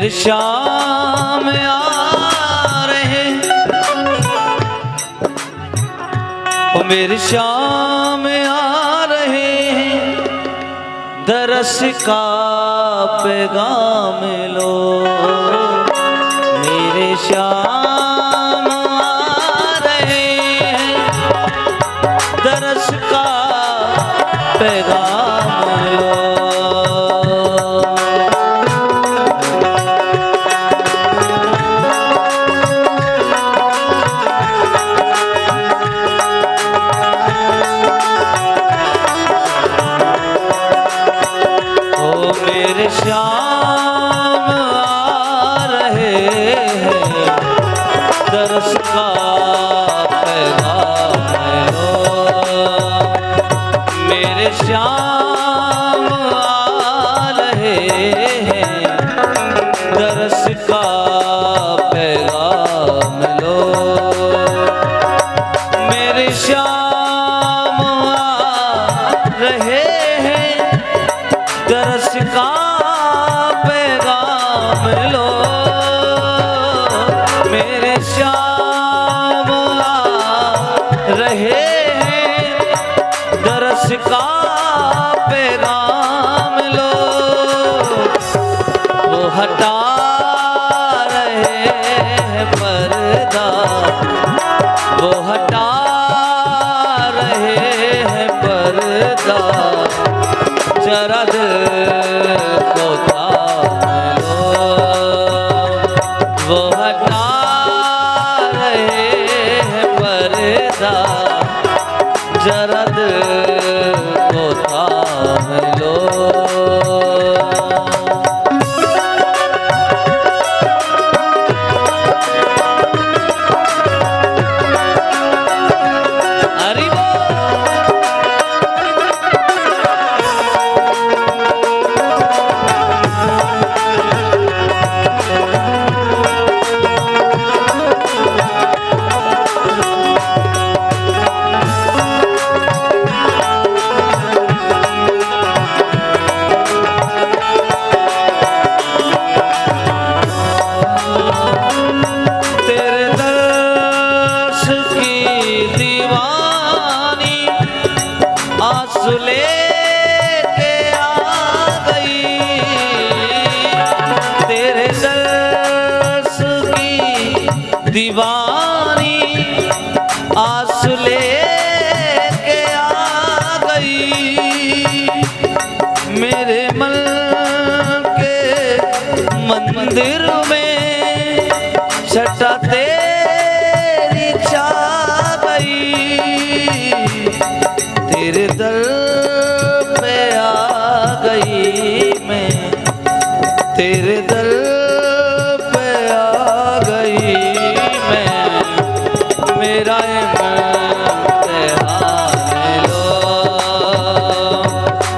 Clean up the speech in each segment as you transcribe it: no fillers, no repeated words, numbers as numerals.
श्याम आ रहे, ओ मेरे श्याम आ रहे हैं, दरस का पैगाम लो। मेरे श्याम आ रहे हैं, दरस का पैगाम लो। मेरे श्याम आ रहे हैं, दरस का पैगाम लो। मेरे श्याम आ रहे हैं, दरस का पैगाम लो। मेरे श्याम आ रहे हैं, दरस का पैगाम लो। मेरे श्याम आ रहे हैं, दरस का पैगाम लो। वो हटा रहे हैं पर्दा, वो हटा रहे हैं पर्दा, जरा दिल को थाम लो। वो हटा रहे हैं पर्दा, जरा दिल को थाम लो। लेके आ गई तेरे दर्श की दीवानी, आस लेके आ गई मेरे मन के मंदिर में, छटा तेरी छा गई। तेरे दर पे आ गई मैं, तेरे दर पे आ गई मैं, मेरा इम्तिहान लो।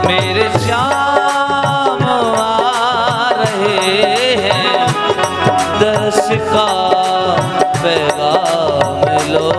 मेरे श्याम आ रहे हैं, दरस का पैगाम लो।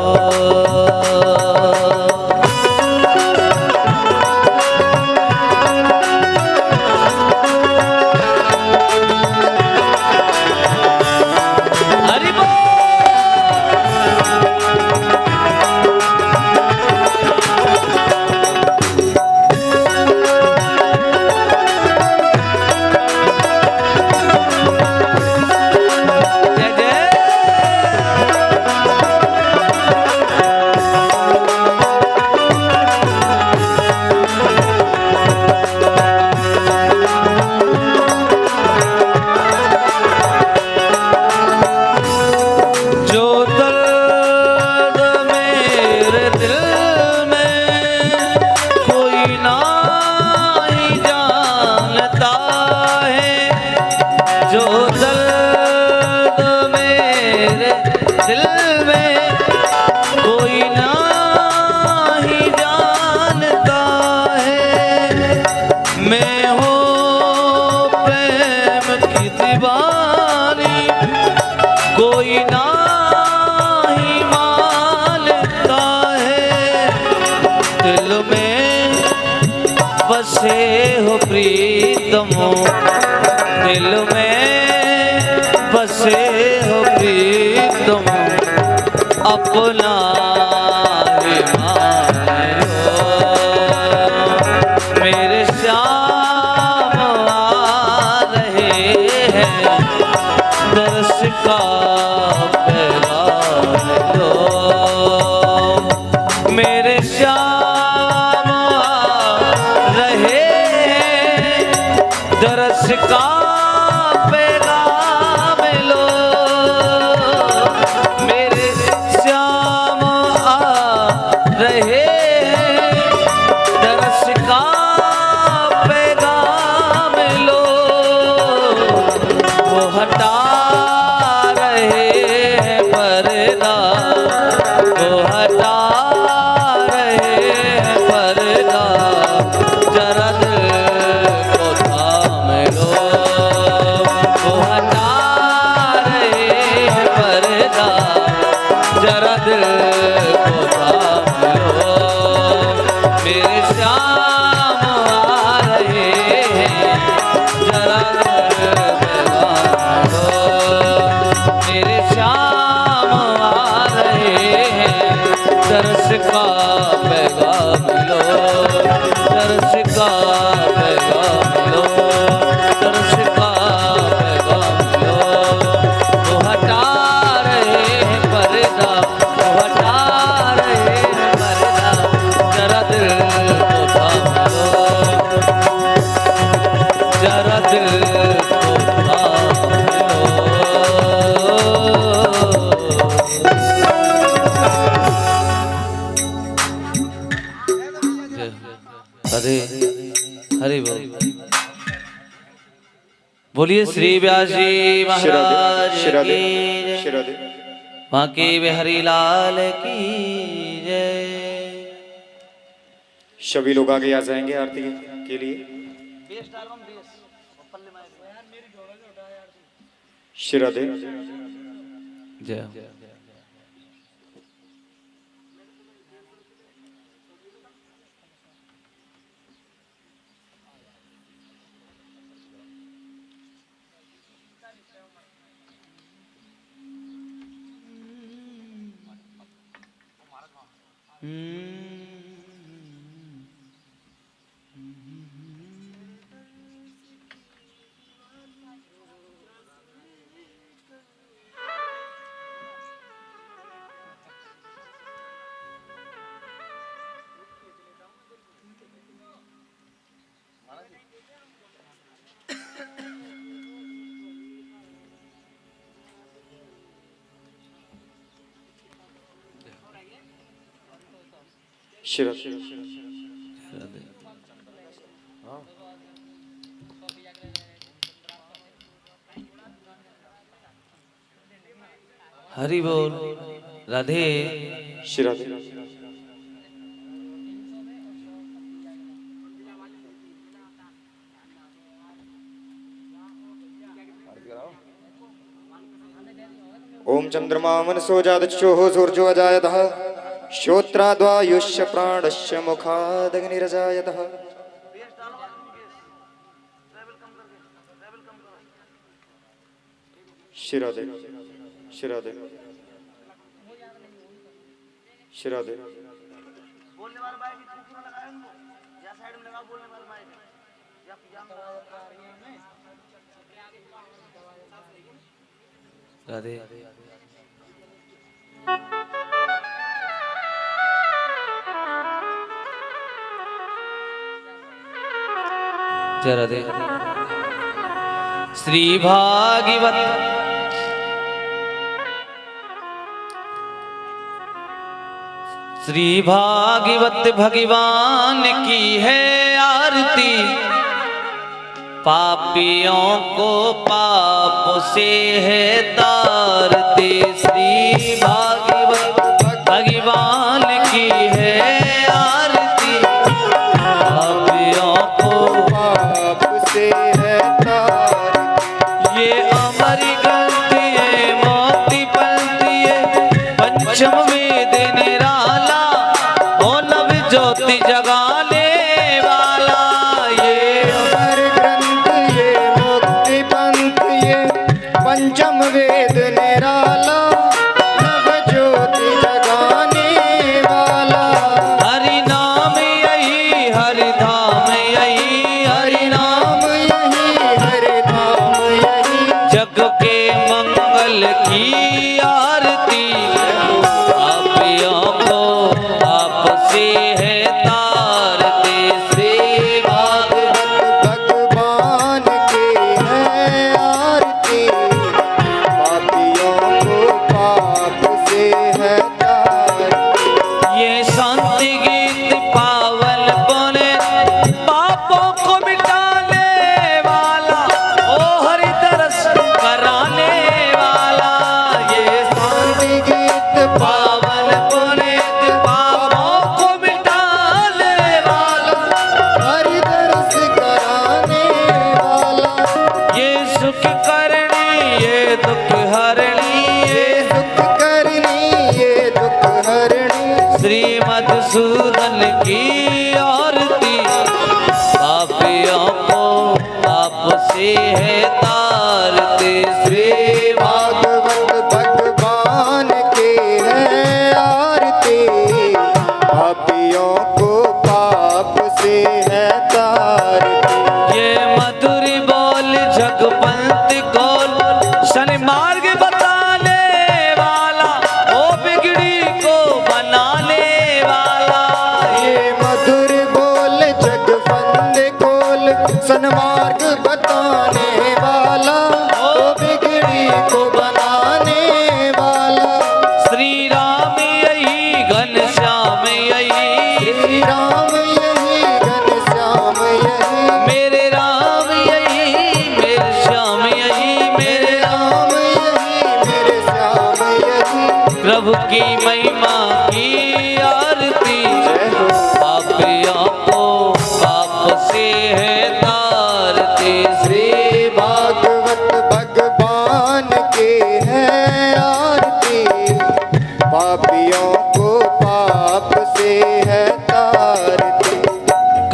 कोई नहीं मानता है, दिल में बसे हो प्रीतम, दिल में अपना ही मान लो। मेरे श्याम आ रहे हैं, दर्श का पैगाम लो। मेरे श्याम आ रहे हैं, दर्श का पैगाम लो। मेरे श्याम आ रहे हैं, दर्श का पैगाम लो। वो हटा रहे हैं पर्दा, वो हटा रहे हैं पर्दा, जरा दिल को थाम लो। वो हटा रहे हैं पर्दा, जरा दिल को थाम लो। मेरे श्याम आ रहे हैं, जरा दिल लगाम लो। मेरे श्याम आ रहे हैं, दर्श का पैगाम लो। दर्श का पैगाम लो, दर्श का पैगाम लो। वो हटा रहे हैं पर्दा, वो हटा रहे हैं पर्दा, जरा दिल को थाम लो। जरा दिल को थाम लो। हरे हरि बोल। बोलिए श्री व्यास जी महाराज की जय, बांके बिहारी लाल की जय। सभी लोग आगे आ जाएंगे आरती के लिए। श्री राधे। जय। श्री राधे। हरि बोल। राधे। श्री राधे। ओम चंद्रमा मनसो जातचोः सूर्यो अजायतः श्रोत्राद्वायुष्य प्राणस्य मुखादग्निरजायतः। श्री राधे। श्री राधे। श्री राधे। बोलने वाला माइक कुछ ना लगाए उनको, या साइड में लगा बोलने वाला माइक, या पिजामा राधे। जय राधे। श्री भागवत श्री भागवत भगवान की है आरती, पापियों को पाप से है तारती। श्री भागवत भगवान की है आरती, पापियों को पाप से है तारती। ये अमर ग्रंथ ये मोती पंथ ये पंचम वेद निराला, ओ नव ज्योति जगाने वाला। ये अमर ग्रंथ ये मुक्ति पंथ ये पंचम वेद निराला, नव ज्योति जगा मधुसूदन की आरती, पापियों को पाप से है तारते। श्री भागवत भगवान के है आरती, पापियों को पाप से है तारती। ये मधुरी बोल जगपंथ गोल, शनि मार्ग बताने वाला, ओ बिगड़ी को बनाने वाला। ये मधुर बोल जगफंद खोल, सन्मार्ग बताने वाला, ओ बिगड़ी को बनाने वाला। श्री राम यही घनश्याम यही, श्री राम यही घनश्याम यही, मेरे राम यही मेरे श्याम यही, मेरे राम यही मेरे श्याम यही। प्रभु की महिमा की आरती, जय हो। पापियों को पाप से है तारते। श्री भागवत भगवान के है आरती, पापियों को पाप से है तारती।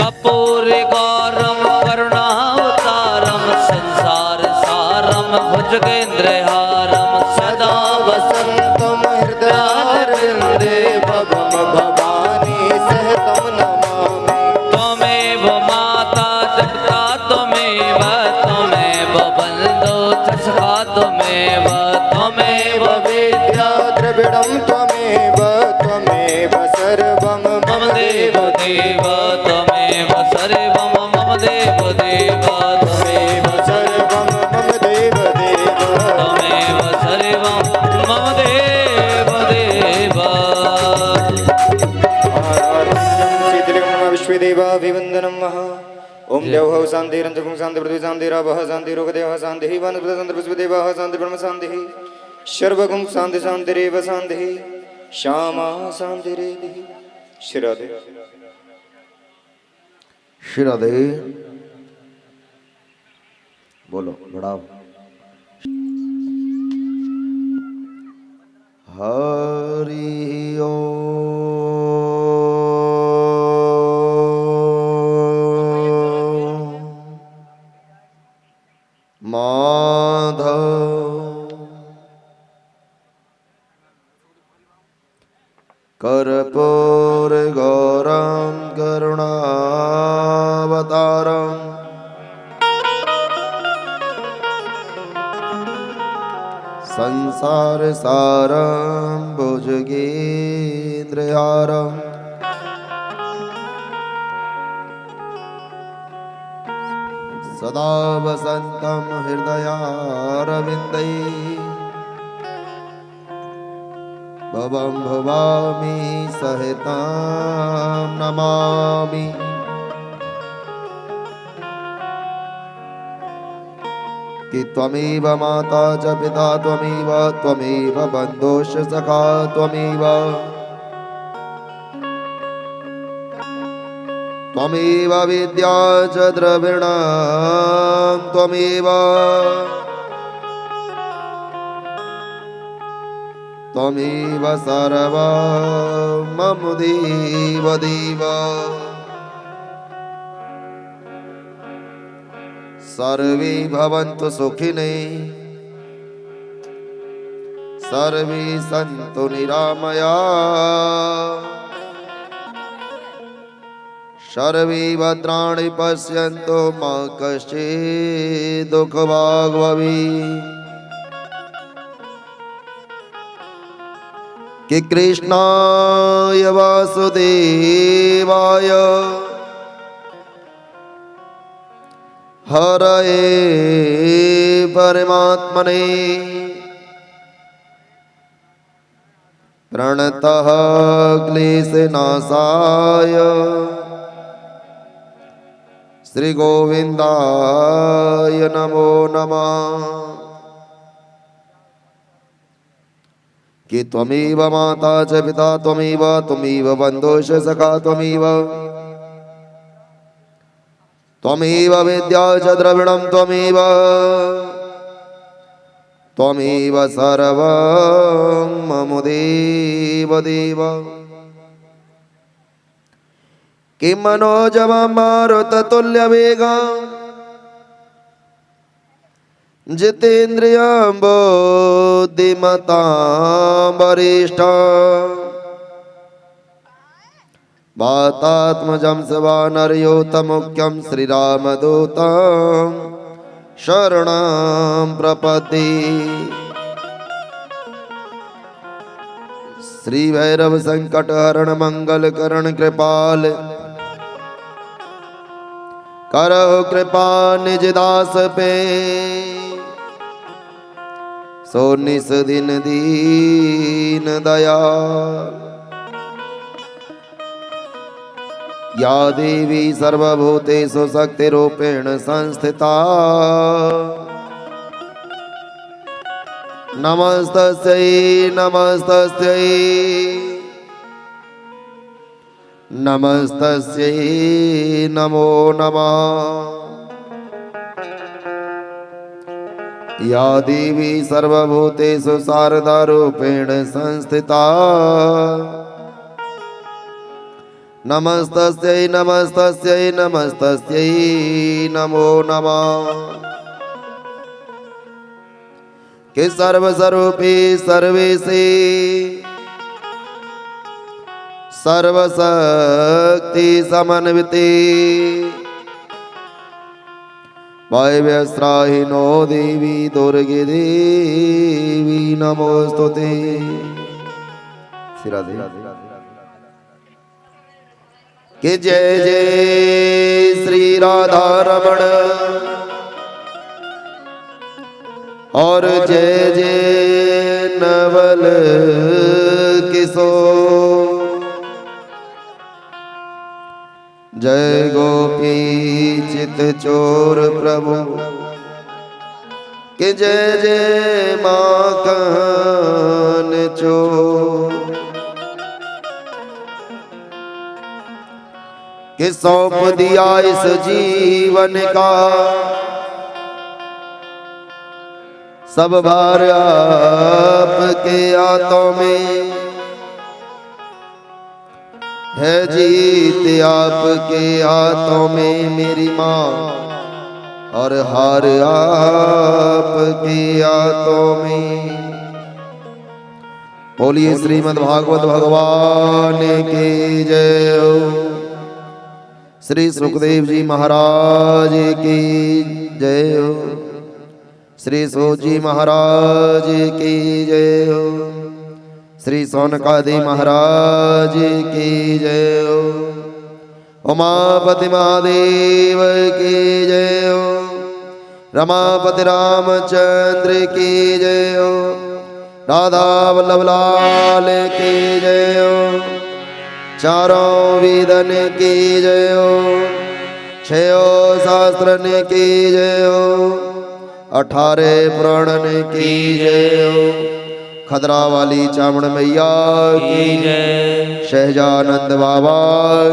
कपूर गौरम करुणावतारम, संसार सारम भुजगेंद्रहारम, सदा वसंतम हृदयारविंदे भवम भवानी सहतम नमामि। त्वमेव माता जगता त्वमेव, त्वमेव बन्धो चषका त्वमेव, त्वमेव विद्या द्रविडं त्वमेव, त्वमेव सर्वं मम देव देव, त्वमेव सर्वं मम देव देव, त्वमेव सर्वं मम देव देव। त्वमेव सर्वं मम देव देव। विश्वदेवाभिवन्दनं महा। ओम देवः शान्तिरन्तरिक्षं शान्ति पृथ्वी शान्तिरापः शान्तिरोगदेवः शान्तिः वनस्पतयः शान्तिः पुष्पदेवः शान्तिः ब्रह्म शान्तिः सर्वगुं शान्ति शान्तिरेव शान्तिः श्यामा शान्तिरेधिः। श्रीराधे। श्री राधे। बोलो बढ़ाओ। हरि ओम। माधव कर्पूर गौरम करुणावतारम, संसार सारम भुजगेन्द्रहारम, सदा वसंतम हृदयारविंदे भवं भवामि सहितं नमामि। कि त्वमेव माता च पिता त्वमेव, त्वमेव बन्धुश्च सखा त्वमेव, त्वमेव विद्या च द्रविणं त्वमेव, त्वमेव सर्वं मम देव देव। सर्वे भवन्तु सुखिने, सर्वे सन्तु निरामया, सर्वे भद्राणि पश्यन्तु मा कश्चित् दुःखभाग् भवेत्। कि कृष्णाय वासुदेवाय हरये परमात्मने प्रणतः क्लेशनाशाय श्री गोविंदाय नमो नमः। कि त्वमेव माता च पिता त्वमेव, त्वमेव बन्धुश्च सखा त्वमेव, त्वमेव विद्या च द्रविणं त्वमेव, त्वमेव सर्वं मम देव देव। कि मनोजव मारुत तुल्य वेगा जितेन्द्रिय बुद्धिमता वरिष्ठ वातात्मजं सवानर्योतमुख्यं श्रीरामदूतं शरणं प्रपद्ये। श्री भैरव संकट हरण मंगल करण कृपाल करो कृपा निज दास पे सो निस दिन दीन दया। या देवी सर्वभूतेषु शक्तिरूपेण संस्थिता नमस्तस्यै नमस्तस्यै नमस्तस्यै नमो नमः। या देवी सर्वभूतेषु शारदारूपेण संस्थिता नमस्तस्यै नमस्तस्यै नमस्तस्यै नमो नमः। कि सर्वस्वरूपी सर्वेशे सर्वशक्ति समन्विते वायव्यस्त्राहिनो देवी दुर्गे देवी नमोस्तुते। श्री राधे। कि जय जय श्री राधा रमण और जय जय नवल किशोर जय गोपी चित चोर प्रभु कि जय जय माखन चोर कि सौंप दिया इस जीवन का सब भार आपके हाथों में है जीत आपके हाथों में मेरी माँ और हार आपके हाथों में। बोलिए श्रीमद् भागवत भगवान की जय हो। श्री सुखदेव जी महाराज की जय हो। श्री सूत जी महाराज की जय हो। श्री सौनकादि महाराज की जय हो। उमापति महादेव की जय हो। रमापति रामचंद्र की जय हो। राधा वल्लभ लाल की जय हो। चारों वेदन की जय हो। छयो शास्त्रन की जय हो। 18 पुराणन की जय हो। खदरा वाली चामुंड मैया की जय। शहजानंद बाबा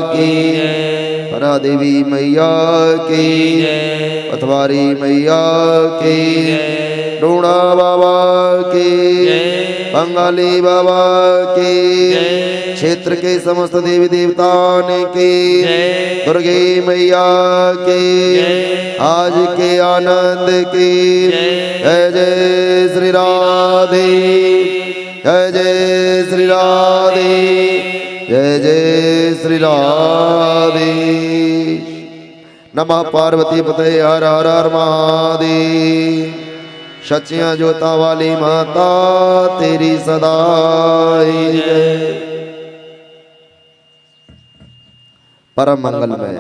की जय। परा देवी मैया की जय। पथवारी मैया की जय। डूणा बाबा की जय। बंगाली बाबा की जय। क्षेत्र के समस्त देवी देवताओं की जय। दुर्गे मैया की जय। आज के आनंद की जय। जय श्री राधे जय जय श्री राधे जय जय श्री राधे। नमः पार्वती पते हर हर हर महादेव। सच्चियां जोता वाली माता तेरी सदाई जय। परम मंगलमय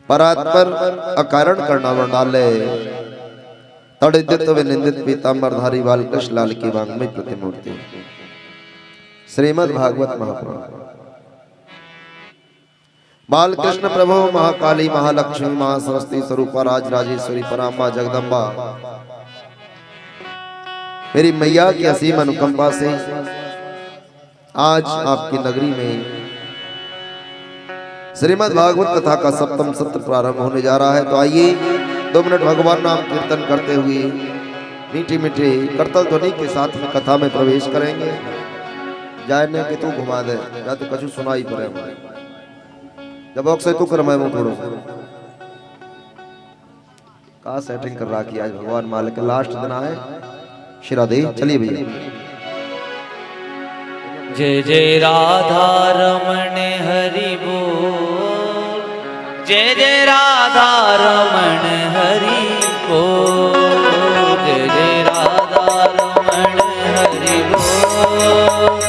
परात्पर अकारण करना वर्णाले तड़ित विनिंदित पीतांबरधारी बालकृष्ण लाल की वांग्मय प्रतिमूर्ति श्रीमद् भागवत महापुराण। बालकृष्ण प्रभु महाकाली महालक्ष्मी महासरस्वती स्वरूपा राज राजेश्वरी पराम्बा जगदम्बा मेरी मैया की असीम अनुकंपा से आज आपकी नगरी में श्रीमद् भागवत कथा का सप्तम सत्र प्रारंभ होने जा रहा है। तो आइए 2 मिनट भगवान नाम कीर्तन करते हुए मीठी मीठी करतल ध्वनि के साथ में कथा में प्रवेश करेंगे। जाए ने कि तू घुमा दे या तो कछु सुनाई पड़े जब अक्सर तू कर मैं थोड़ो का सेटिंग कर रहा कि आज भगवान मालिक का लास्ट दिन आए शिरा दे चलिए भैया जय जय राधा रमण हरि बोल जय जय राधा रमण हरि बोल जय जय राधा रमण हरि बोल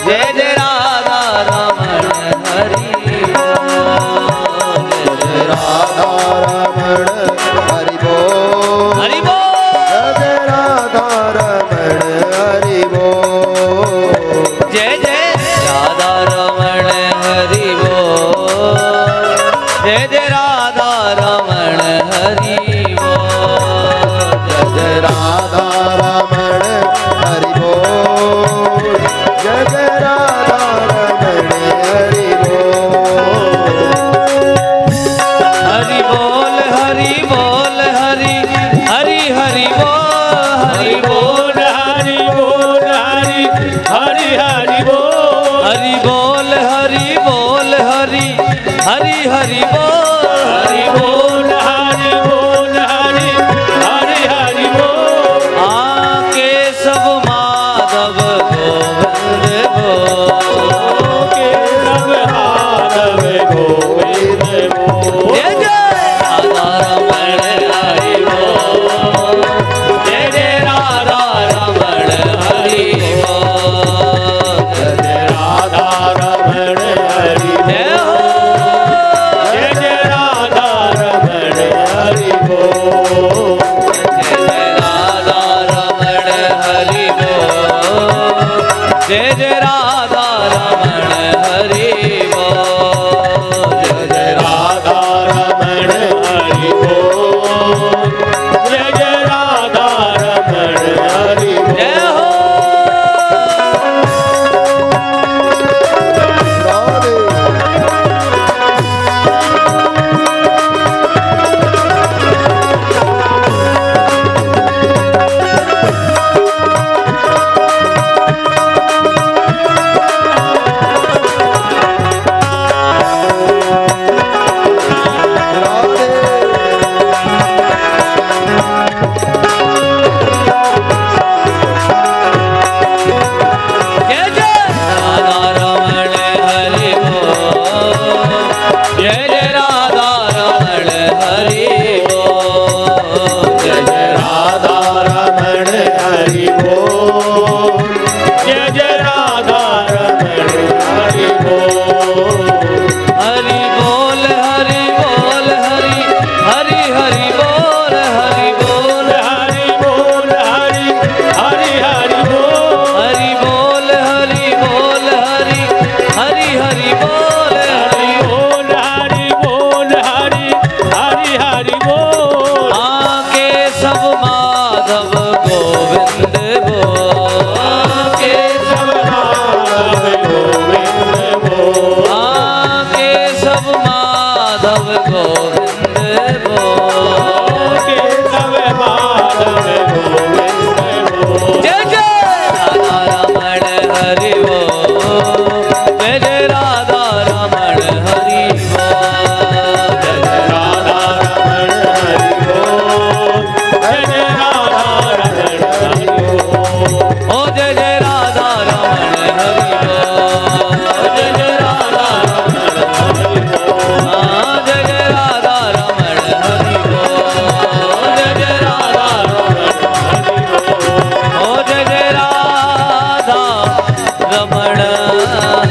जय जय राधा रमण हरि बोल जय जय राधा रमण हरि बोल हरि बोल जय राधा रमण हरि बोल जय जय राधा रमण हरि बोल जय जय राधा रमण हरि बोल जय जय राधा रमण हरि बोल जय जय राधा रमण हरि बोल हरि बोल हरि हरि हरि हरि बोल हरि बोल हरि बोल हरि बोल हरि हरि हरि बोल हरि बोल हरि हरि बोल आके सब माधव गोविंद बोल के सब माधव गोविंद बोल जय जय राधा रमण हरि बोल जय जय राधा रमण हरि बोल जय जय राधा रमण हरि जय हो जय जय राधा रमण हरि बोल जय जय राधा रमण हरि बोल जय जय राधा रमण हरि बोल जय जय राधा रमण हरि बोल जय जय राधा रमण हरि बोल जय हो जय जय राधा रमण हरि बोल जय जय राधा रमण हरि बोल जय जय राधा रमण हरि बोल जय जय राधा रमण हरि बोल हरि बोल हरि बोल हरि हरि हरि बोल हरि बोल हरि बोल हरि हरि हरि बोल हरि बोल हरि बोल हरि हरि हरि बोल हरि बोल हरि बोल हरि हरि हरि बोल आके सब माधव गोविंद बोल आके सब माधव गोविंद बोल आके सब माधव गोविंद बोल आके सब माधव गोविंद बोल जय जय राधा रमण हरि बोल जय जय राधा रमण हरि बोल जय जय राधा रमण हरि बोल जय जय राधा रमण हरि बोल ओ जय जय राधा रमण हरि बोल जय जय राधा रमण हरि बोल हाँ जय जय राधा रमण हरि बोल जय जय राधा रमण हरि बोल ओ जय जय राधा रमण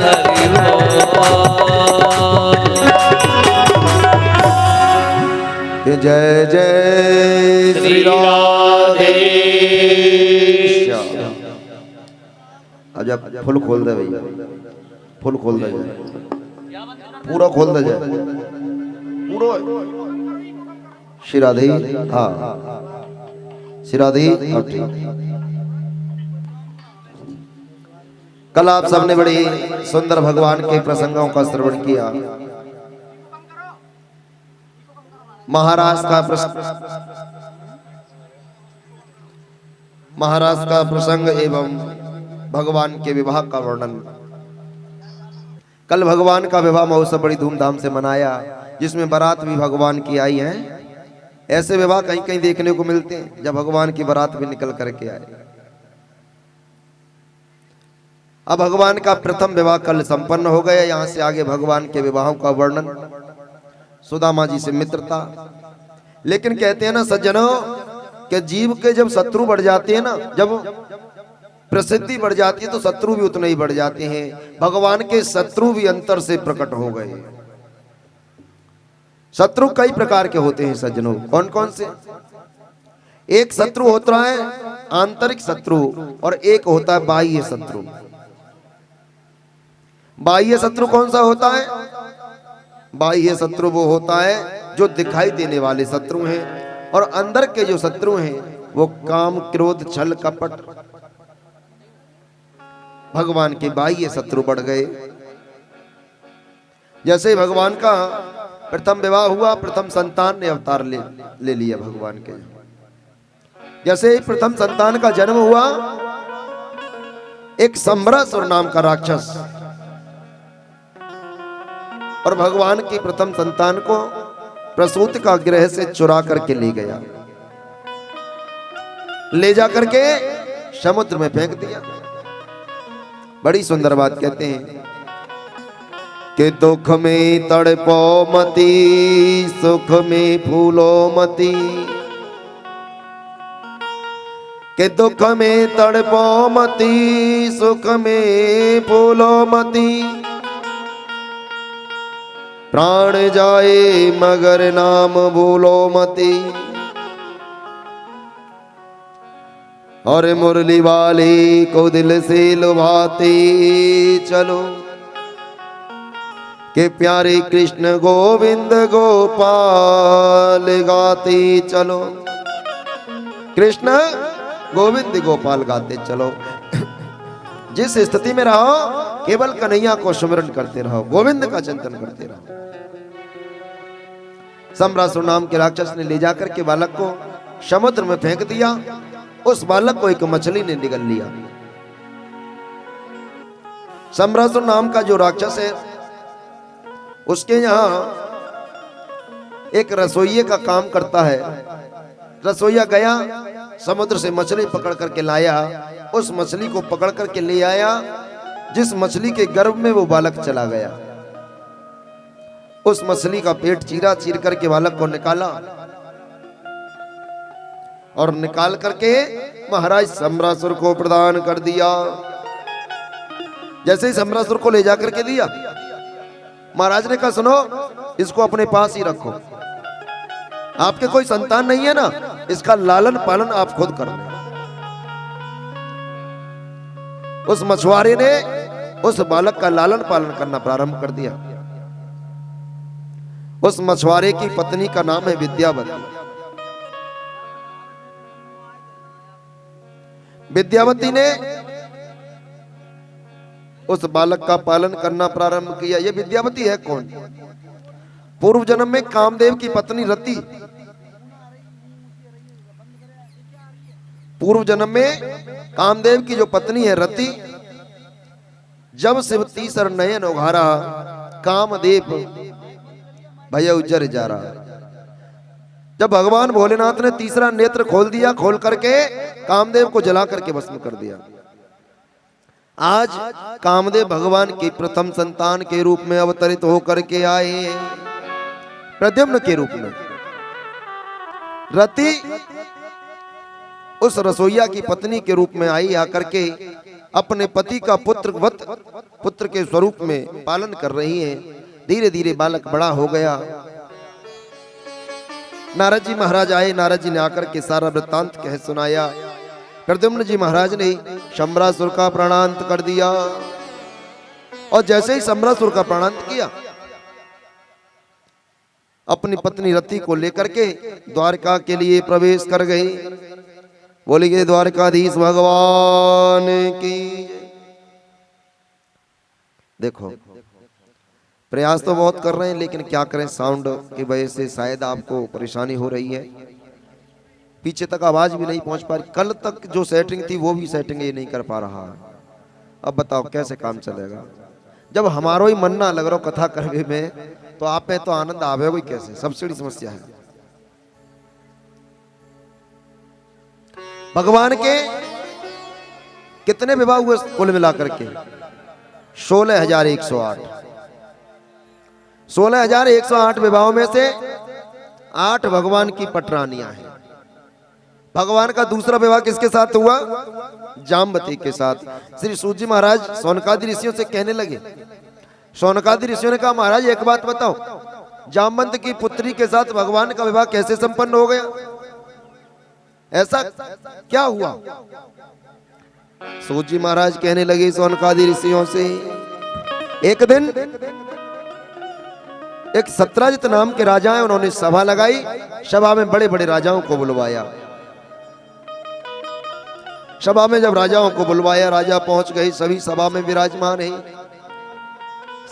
हरि बोल जय जय श्री राधे अब जब फुल खोल दे भैया फुल खोल दे पूरा खोल दे जाए पूरा श्री राधे हाँ श्री राधे हाँ, ठीक। कल आप सबने बड़ी सुंदर भगवान के प्रसंगों का श्रवण किया। महाराष्ट्र का प्रसंग एवं भगवान के विवाह का वर्णन। कल भगवान का विवाह महोत्सव बड़ी धूमधाम से मनाया, जिसमें बारात भी भगवान की आई है। ऐसे विवाह कहीं कहीं देखने को मिलते हैं जब भगवान की बारात भी निकल करके आए। अब भगवान का प्रथम विवाह कल संपन्न हो गया। यहां से आगे भगवान के विवाहों का वर्णन। सुदामा जी से मित्रता। लेकिन कहते हैं ना सज्जनों कि जीव के जब शत्रु बढ़ जाते हैं ना, जब प्रसिद्धि बढ़ जाती है तो शत्रु भी उतने ही बढ़ जाते हैं। भगवान के शत्रु भी अंतर से प्रकट हो गए। शत्रु कई प्रकार के होते हैं सज्जनों। कौन कौन से? एक शत्रु होता है आंतरिक शत्रु और एक होता है बाह्य शत्रु। बाह्य शत्रु कौन सा होता है? बाह्य शत्रु वो होता है जो दिखाई देने वाले शत्रु हैं, और अंदर के जो शत्रु हैं वो काम, क्रोध, छल, कपट। भगवान के बाह्य शत्रु बढ़ गए। जैसे ही भगवान का प्रथम विवाह हुआ, प्रथम संतान ने अवतार ले लिया भगवान के। जैसे ही प्रथम संतान का जन्म हुआ, एक संबरासुर नाम का राक्षस और भगवान की प्रथम संतान को प्रसूति का गृह से चुरा करके ले गया। ले जाकर के समुद्र में फेंक दिया। बड़ी सुंदर बात कहते हैं कि दुख में तड़पो मती, सुख में फूलो मती। कि दुख में तड़पो मती, सुख में फूलो मती। प्राण जाए मगर नाम भूलो मती। और मुरली वाली को दिल से लुभाते चलो, कि प्यारे कृष्ण गोविंद गोपाल गाते चलो। कृष्ण गोविंद गोपाल गाते चलो। जिस स्थिति में रहो केवल कन्हैया को स्मरण करते रहो, गोविंद का चिंतन करते रहो। संबरासुर नाम के राक्षस ने ले जाकर के बालक को समुद्र में फेंक दिया। उस बालक को एक मछली ने निगल लिया। संबरासुर नाम का जो राक्षस है, उसके यहां एक रसोइये का काम करता है। रसोइया गया, समुद्र से मछली पकड़ करके लाया। उस मछली को पकड़ करके ले आया। जिस मछली के गर्भ में वो बालक चला गया, उस मछली का पेट चीरा, चीर करके बालक को निकाला और निकाल करके महाराज संबरासुर को प्रदान कर दिया। जैसे ही संबरासुर को ले जाकर के दिया, महाराज ने कहा सुनो, इसको अपने पास ही रखो। आपके कोई संतान नहीं है ना, इसका लालन पालन आप खुद करना। उस मछुआरे ने उस बालक का लालन पालन करना प्रारंभ कर दिया। उस मछुआरे की पत्नी का नाम है विद्यावती। विद्यावती ने उस बालक का पालन करना प्रारंभ किया। ये विद्यावती है कौन? पूर्व जन्म में कामदेव की पत्नी रति। पूर्व जन्म में कामदेव की जो पत्नी है रति, जब शिव तीसर नयन उघारा, कामदेव भय उज्जर जा रहा। जब भगवान भोलेनाथ ने तीसरा नेत्र खोल दिया, खोल करके कामदेव को जला करके भस्म कर दिया। आज कामदेव भगवान की प्रथम संतान के रूप में अवतरित होकर के आए, प्रद्युम्न के रूप में। रति उस रसोइया की पत्नी के रूप में आई, आकर के अपने पति का पुत्र के स्वरूप में पालन कर रही है। धीरे धीरे बालक बड़ा हो गया। नारद जी महाराज आए। नारद जी ने आकर के सारा वृत्तांत कह सुनाया। प्रद्युम्न जी महाराज ने संबरासुर का प्राणांत कर दिया। और जैसे ही संबरासुर का प्राणांत किया, अपनी पत्नी रति को लेकर के द्वारका के लिए प्रवेश कर गई। बोलिए द्वारकाधीश भगवान की। देखो, प्रयास तो बहुत कर रहे हैं, लेकिन क्या करें, साउंड की वजह से शायद आपको परेशानी हो रही है। पीछे तक आवाज भी नहीं पहुंच पा रही। कल तक जो सेटिंग थी वो भी सेटिंग ये नहीं कर पा रहा है। अब बताओ कैसे काम चलेगा? जब हमारो ही मन ना लग रहा कथा करने में, तो आप में तो आनंद आवेगा ही कैसे? सबसे बड़ी समस्या है। भगवान के कितने विवाह हुए कुल मिलाकर के? 16,108। 16,108 विवाहों में से 8 भगवान की पटरानियां हैं। भगवान का दूसरा विवाह किसके साथ हुआ? जामवती के साथ। श्री सूत जी महाराज शौनकादि ऋषियों से कहने लगे, शौनकादि ऋषियों ने कहा महाराज एक बात बताओ, जामवंत की पुत्री के साथ भगवान का विवाह कैसे संपन्न हो गया? ऐसा क्या हुआ? सूत जी महाराज कहने लगे शौनकादि ऋषियों से, एक दिन एक सत्राजित नाम के राजा हैं, उन्होंने सभा लगाई। सभा में बड़े बड़े राजाओं को बुलवाया। सभा में जब राजाओं को बुलवाया, राजा पहुंच गए, सभी सभा में विराजमान है।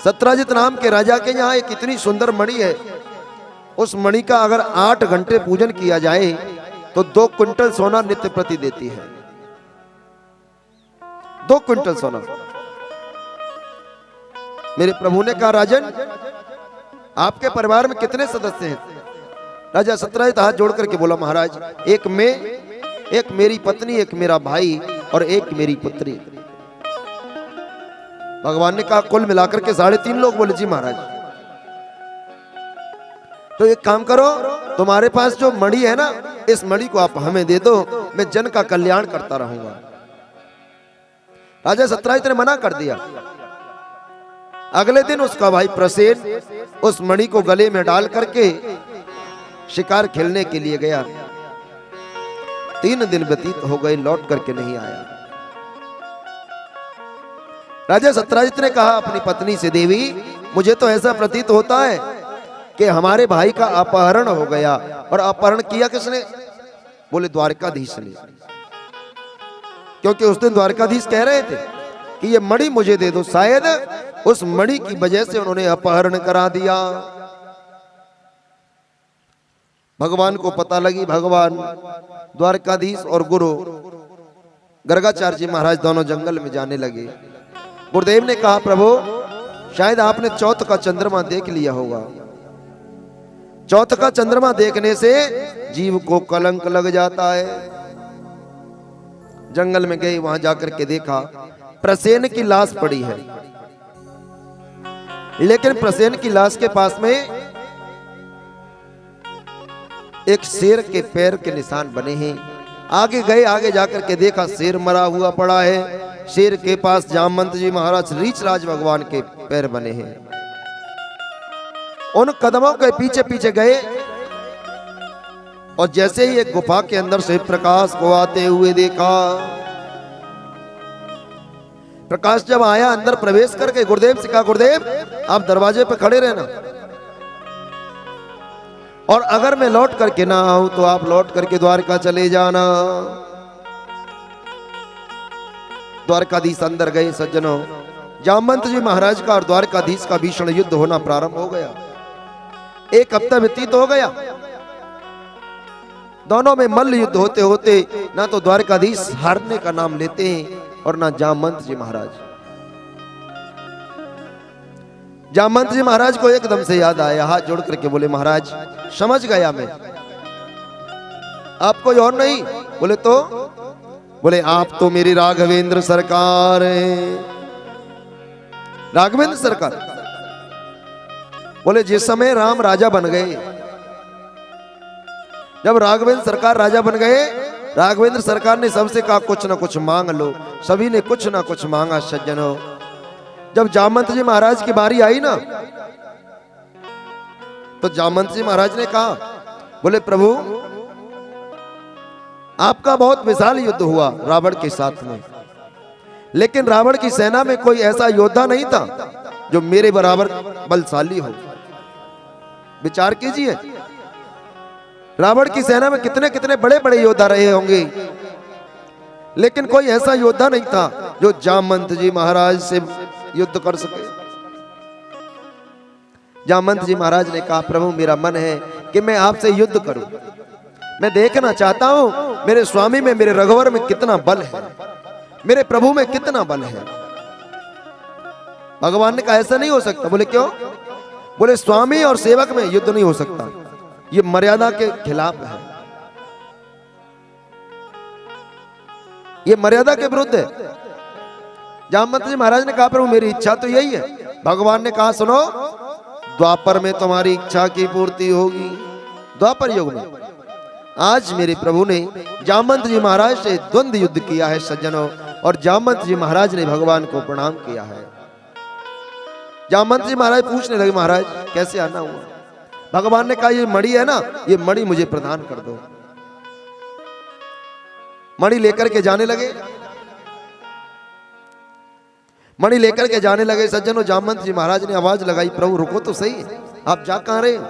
सत्राजित नाम के राजा के यहाँ एक इतनी सुंदर मणि है, उस मणि का अगर 8 घंटे पूजन किया जाए तो 2 क्विंटल सोना नित्य प्रति देती है। 2 क्विंटल सोना। मेरे प्रभु ने कहा राजन, आपके परिवार में कितने सदस्य हैं? राजा सत्राजित हाथ जोड़ करके बोला महाराज, एक मैं, एक मेरी पत्नी, एक मेरा भाई और एक मेरी पुत्री। भगवान ने कहा कुल मिलाकर के 3.5 लोग। बोले जी महाराज। तो एक काम करो, तुम्हारे पास जो मणि है ना, इस मणि को आप हमें दे दो, मैं जन का कल्याण करता रहूंगा। राजा सत्राजित ने मना कर दिया। अगले दिन उसका भाई प्रसेन उस मणि को गले में डाल करके शिकार खेलने के लिए गया। 3 दिन व्यतीत हो गए, लौट करके नहीं आया। राजा सत्राजित ने कहा अपनी पत्नी से, देवी मुझे तो ऐसा प्रतीत होता है कि हमारे भाई का अपहरण हो गया। और अपहरण किया किसने? बोले द्वारकाधीश ने। क्योंकि उस दिन द्वारकाधीश कह रहे थे कि ये मणि मुझे दे दो। शायद उस मणि की वजह से उन्होंने अपहरण करा दिया। भगवान को पता लगी। भगवान द्वारकाधीश और गुरु गर्गाचार्य जी महाराज दोनों जंगल में जाने लगे। गुरुदेव ने कहा प्रभु शायद आपने चौथ का चंद्रमा देख लिया होगा। चौथ का चंद्रमा देखने से जीव को कलंक लग जाता है। जंगल में गए, वहां जाकर के देखा प्रसेन की लाश पड़ी है, लेकिन प्रसेन की लाश के पास में एक शेर के पैर के निशान बने हैं। आगे गए, आगे जाकर के देखा शेर मरा हुआ पड़ा है। शेर के पास जामवंत जी महाराज रीछराज भगवान के पैर बने हैं। उन कदमों के पीछे पीछे गए और जैसे ही एक गुफा के अंदर से प्रकाश को आते हुए देखा। प्रकाश जब आया, अंदर प्रवेश करके गुरुदेव से कहा गुरुदेव आप दरवाजे पे खड़े रहना, और अगर मैं लौट करके ना आऊं तो आप लौट करके द्वारका चले जाना। द्वारकाधीश अंदर गए। सज्जनों, जामवंत जी महाराज का और द्वारकाधीश का भीषण युद्ध होना प्रारंभ हो गया। 1 हफ्ता व्यतीत हो गया। दोनों में मल्ल युद्ध होते होते ना तो द्वारकाधीश हारने का नाम लेते हैं और ना जामवंत जी महाराज। जामवंत जी महाराज को एकदम से याद आया, हाथ जोड़ करके बोले महाराज समझ गया मैं, आप कोई और नहीं। बोले तो? बोले आप तो मेरी राघवेंद्र सरकार हैं। राघवेंद्र सरकार? बोले जिस समय राम राजा बन गए, जब राघवेंद्र सरकार राजा बन गए, राघवेंद्र सरकार ने सबसे कहा कुछ ना कुछ मांग लो। सभी ने कुछ ना कुछ मांगा। सज्जनों, जब जामवंत जी महाराज की बारी आई ना, तो जामवंत जी महाराज ने कहा बोले प्रभु आपका बहुत विशाल युद्ध हुआ रावण के साथ में, लेकिन रावण की सेना में कोई ऐसा योद्धा नहीं था जो मेरे बराबर बलशाली हो। विचार कीजिए, रावण की सेना में कितने कितने बड़े बड़े योद्धा रहे होंगे, लेकिन कोई ऐसा योद्धा नहीं था जो जामवंत जी महाराज से युद्ध कर सके। जामवंत जी महाराज ने कहा प्रभु मेरा मन है कि मैं आपसे युद्ध करूं। मैं देखना चाहता हूं मेरे स्वामी में, मेरे रघुवर में कितना बल है, मेरे प्रभु में कितना बल है। भगवान ने कहा ऐसा नहीं हो सकता। बोले क्यों? बोले स्वामी और सेवक में युद्ध नहीं हो सकता, ये मर्यादा के खिलाफ है, ये मर्यादा के विरुद्ध है। जामवंत जी महाराज ने कहा प्रभु मेरी इच्छा तो यही है। भगवान ने कहा सुनो, द्वापर में तुम्हारी इच्छा की पूर्ति होगी। द्वापर युग में आज मेरे प्रभु ने जामवंत जी महाराज से द्वंद्व युद्ध किया है सज्जनों, और जामवंत जी महाराज ने भगवान को प्रणाम किया है। जामवंत जी महाराज पूछने लगे महाराज कैसे आना हुआ? भगवान ने कहा ये मणि है ना, ये मणि मुझे प्रदान कर दो। मणि लेकर के जाने लगे, मणि लेकर के जाने लगे सज्जनों। जामवंत जी महाराज ने आवाज लगाई प्रभु रुको तो सही, आप जा कहां रहे हो?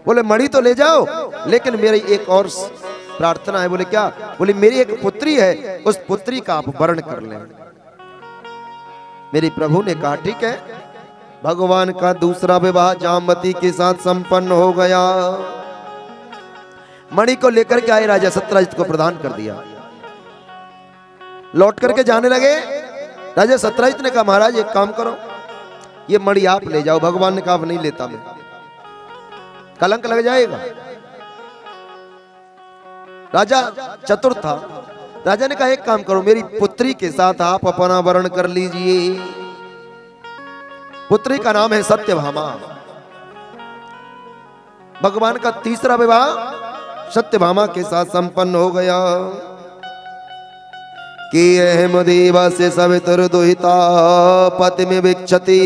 बोले मणि तो ले जाओ, लेकिन मेरी एक और प्रार्थना है। बोले क्या? बोले मेरी एक पुत्री है, उस पुत्री का आप वर्ण कर लें। मेरे प्रभु ने कहा ठीक है। भगवान का दूसरा विवाह जामवती के साथ संपन्न हो गया। मणि को लेकर के आए, राजा सत्यजित को प्रदान कर दिया। लौट करके जाने लगे, राजा सत्यजित ने कहा महाराज एक काम करो, ये मणि आप ले जाओ। भगवान ने कहा नहीं लेता मैं, कलंक लग जाएगा। राजा चतुर था, राजा ने कहा एक काम करो, मेरी पुत्री के साथ आप अपना वर्ण कर लीजिए। पुत्री का नाम है सत्यभामा। भगवान का तीसरा विवाह सत्यभामा के साथ संपन्न हो गया। कि अहम देवा से सवितुर दुहिता पति में विक्षति,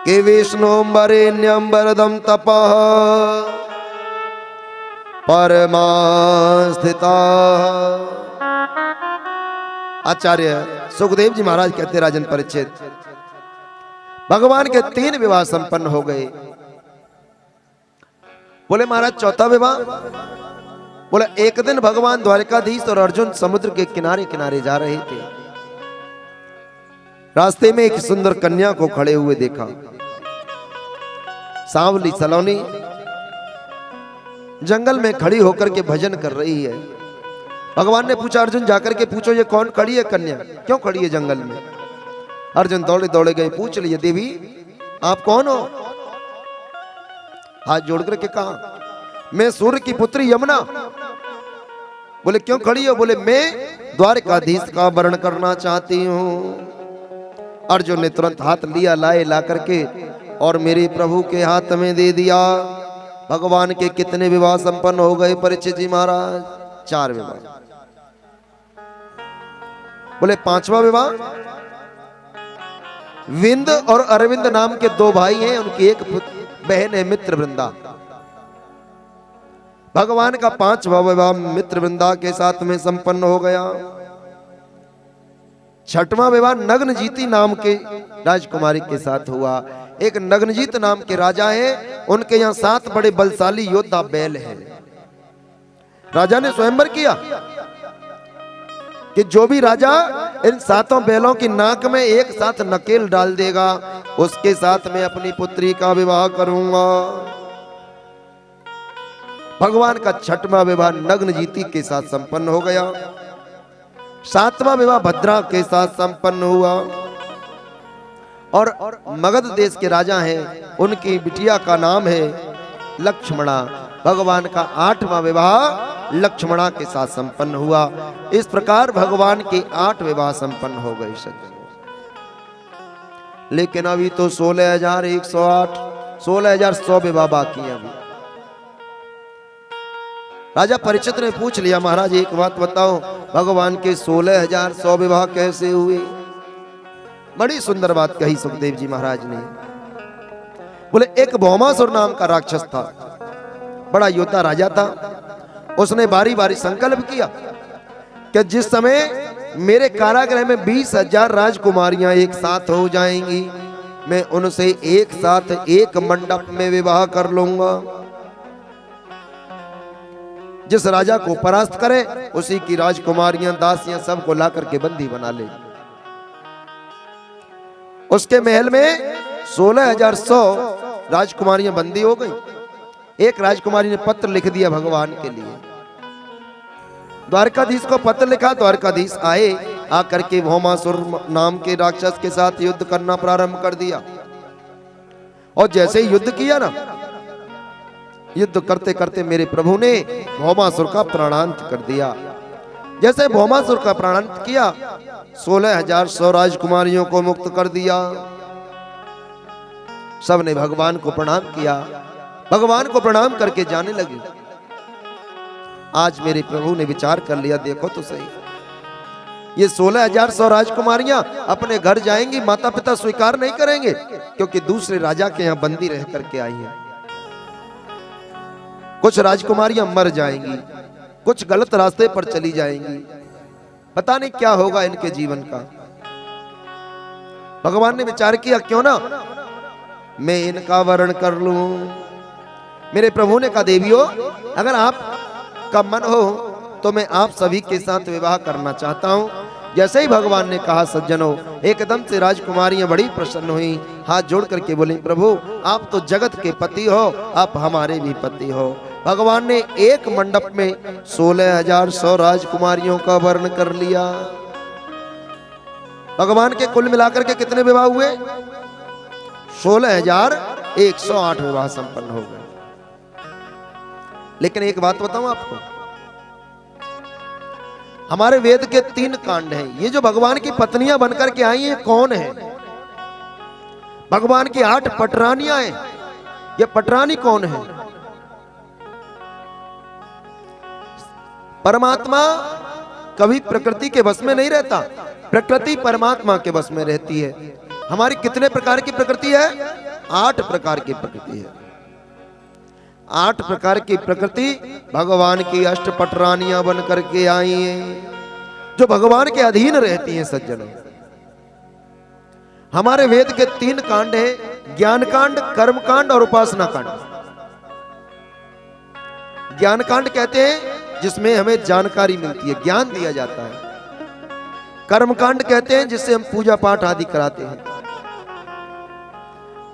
कि विष्णु वरेण्यम वरदम तपः परमा स्थिता। आचार्य सुखदेव जी महाराज कहते राजन परीक्षित, भगवान के 3 विवाह संपन्न हो गए। बोले महाराज चौथा विवाह? बोले एक दिन भगवान द्वारकाधीश और अर्जुन समुद्र के किनारे किनारे जा रहे थे। रास्ते में एक सुंदर कन्या को खड़े हुए देखा, सांवली सलोनी जंगल में खड़ी होकर के भजन कर रही है। भगवान ने पूछा अर्जुन जाकर के पूछो ये कौन खड़ी है कन्या, क्यों खड़ी है जंगल में? अर्जुन दौड़े दौड़े गए, पूछ लिए देवी आप कौन हो? हाथ जोड़ करके कहा मैं सूर्य की पुत्री यमुना। बोले क्यों खड़ी हो? बोले मैं द्वारकाधीश का वर्ण करना चाहती हूं। अर्जुन ने तुरंत हाथ लिया, लाए ला करके और मेरे प्रभु के हाथ में दे दिया। भगवान के कितने विवाह संपन्न हो गए परीक्षित जी महाराज? 4 विवाह। बोले 5वां विवाह? विंद और अरविंद नाम के 2 भाई हैं, उनकी एक बहन है मित्र वृंदा। भगवान का 5वां विवाह मित्र वृंदा के साथ में संपन्न हो गया। 6वां विवाह नग्नजीती नाम के राजकुमारी के साथ हुआ। एक नग्नजीत नाम के राजा है, उनके यहाँ 7 बड़े बलशाली योद्धा बैल हैं। राजा ने स्वयंवर किया कि जो भी राजा इन 7 बैलों की नाक में एक साथ नकेल डाल देगा उसके साथ मैं अपनी पुत्री का विवाह करूंगा। भगवान का 6वां विवाह नग्नजीती के साथ संपन्न हो गया। 7वां विवाह भद्रा के साथ संपन्न हुआ। और मगध देश के राजा हैं, उनकी बिटिया का नाम है लक्ष्मणा। भगवान का 8वां विवाह लक्ष्मणा के साथ संपन्न हुआ। इस प्रकार भगवान के 8 विवाह संपन्न हो गए सज्जनों। लेकिन अभी तो 16,108 16,100 विवाह बाकी हैं अभी। राजा परीक्षित ने पूछ लिया महाराज एक बात बताओ, भगवान के 16,100 विवाह कैसे हुए? बड़ी सुंदर बात कही सुखदेव जी महाराज ने। बोले एक भौमासुर नाम का राक्षस था, बड़ा योद्धा राजा था। उसने बारी बारी संकल्प किया कि जिस समय मेरे कारागृह में 20,000 राजकुमारियां एक साथ हो जाएंगी, मैं उनसे एक साथ एक मंडप में विवाह कर लूंगा। जिस राजा को परास्त करे उसी की राजकुमारियां दासियां सबको ला करके बंदी बना ले। उसके महल में 16,100 राजकुमारियां बंदी हो गई। एक राजकुमारी ने पत्र लिख दिया भगवान के लिए, द्वारकाधीश को पत्र लिखा। द्वारकाधीश आए, आकर के भौमासुर नाम के राक्षस के साथ युद्ध करना प्रारंभ कर दिया। और जैसे ही युद्ध किया ना, युद्ध करते करते मेरे प्रभु ने भौमासुर का प्राणांत कर दिया। जैसे भौमासुर का प्राणांत किया, 16,100 राजकुमारियों को मुक्त कर दिया। सबने भगवान को प्रणाम किया, भगवान को प्रणाम करके जाने लगे। आज मेरे प्रभु ने विचार कर लिया, देखो तो सही, ये 16,100 राजकुमारियां अपने घर जाएंगी, माता पिता स्वीकार नहीं करेंगे, क्योंकि दूसरे राजा के यहां बंदी रह करके आई हैं। कुछ राजकुमारियां मर जाएंगी, कुछ गलत रास्ते पर चली जाएंगी, पता नहीं क्या होगा इनके जीवन का। भगवान ने विचार किया, क्यों ना मैं इनका वर्ण कर लूं। मेरे प्रभु ने कहा, देवियों अगर आपका मन हो तो मैं आप सभी के साथ विवाह करना चाहता हूं। जैसे ही भगवान ने कहा, सज्जनों, एकदम से राजकुमारियां बड़ी प्रसन्न हुई, हाथ जोड़ करके बोली, प्रभु आप तो जगत के पति हो, आप हमारे भी पति हो। भगवान ने एक मंडप में 16,100 राजकुमारियों का वर्ण कर लिया। भगवान के कुल मिलाकर के कितने विवाह हुए? 16,108 विवाह संपन्न हो गए। लेकिन एक बात बताऊं आपको, हमारे वेद के 3 कांड हैं। ये जो भगवान की पत्नियां बनकर के आई हैं, कौन है? भगवान की 8 पटरानियां हैं। ये पटरानी कौन है? परमात्मा कभी प्रकृति के वश में नहीं रहता, प्रकृति परमात्मा के वश में रहती है। हमारी कितने प्रकार की प्रकृति है? 8 प्रकार की प्रकृति है। 8 प्रकार की प्रकृति भगवान की अष्टपटरानियां बन करके आई हैं, जो भगवान के अधीन रहती हैं। सज्जनों, हमारे वेद के 3 कांड हैं, ज्ञान कांड, कर्म कांड और उपासना कांड। ज्ञान कांड कहते हैं जिसमें हमें जानकारी मिलती है, ज्ञान दिया जाता है। कर्म कांड कहते हैं जिससे हम पूजा पाठ आदि कराते हैं।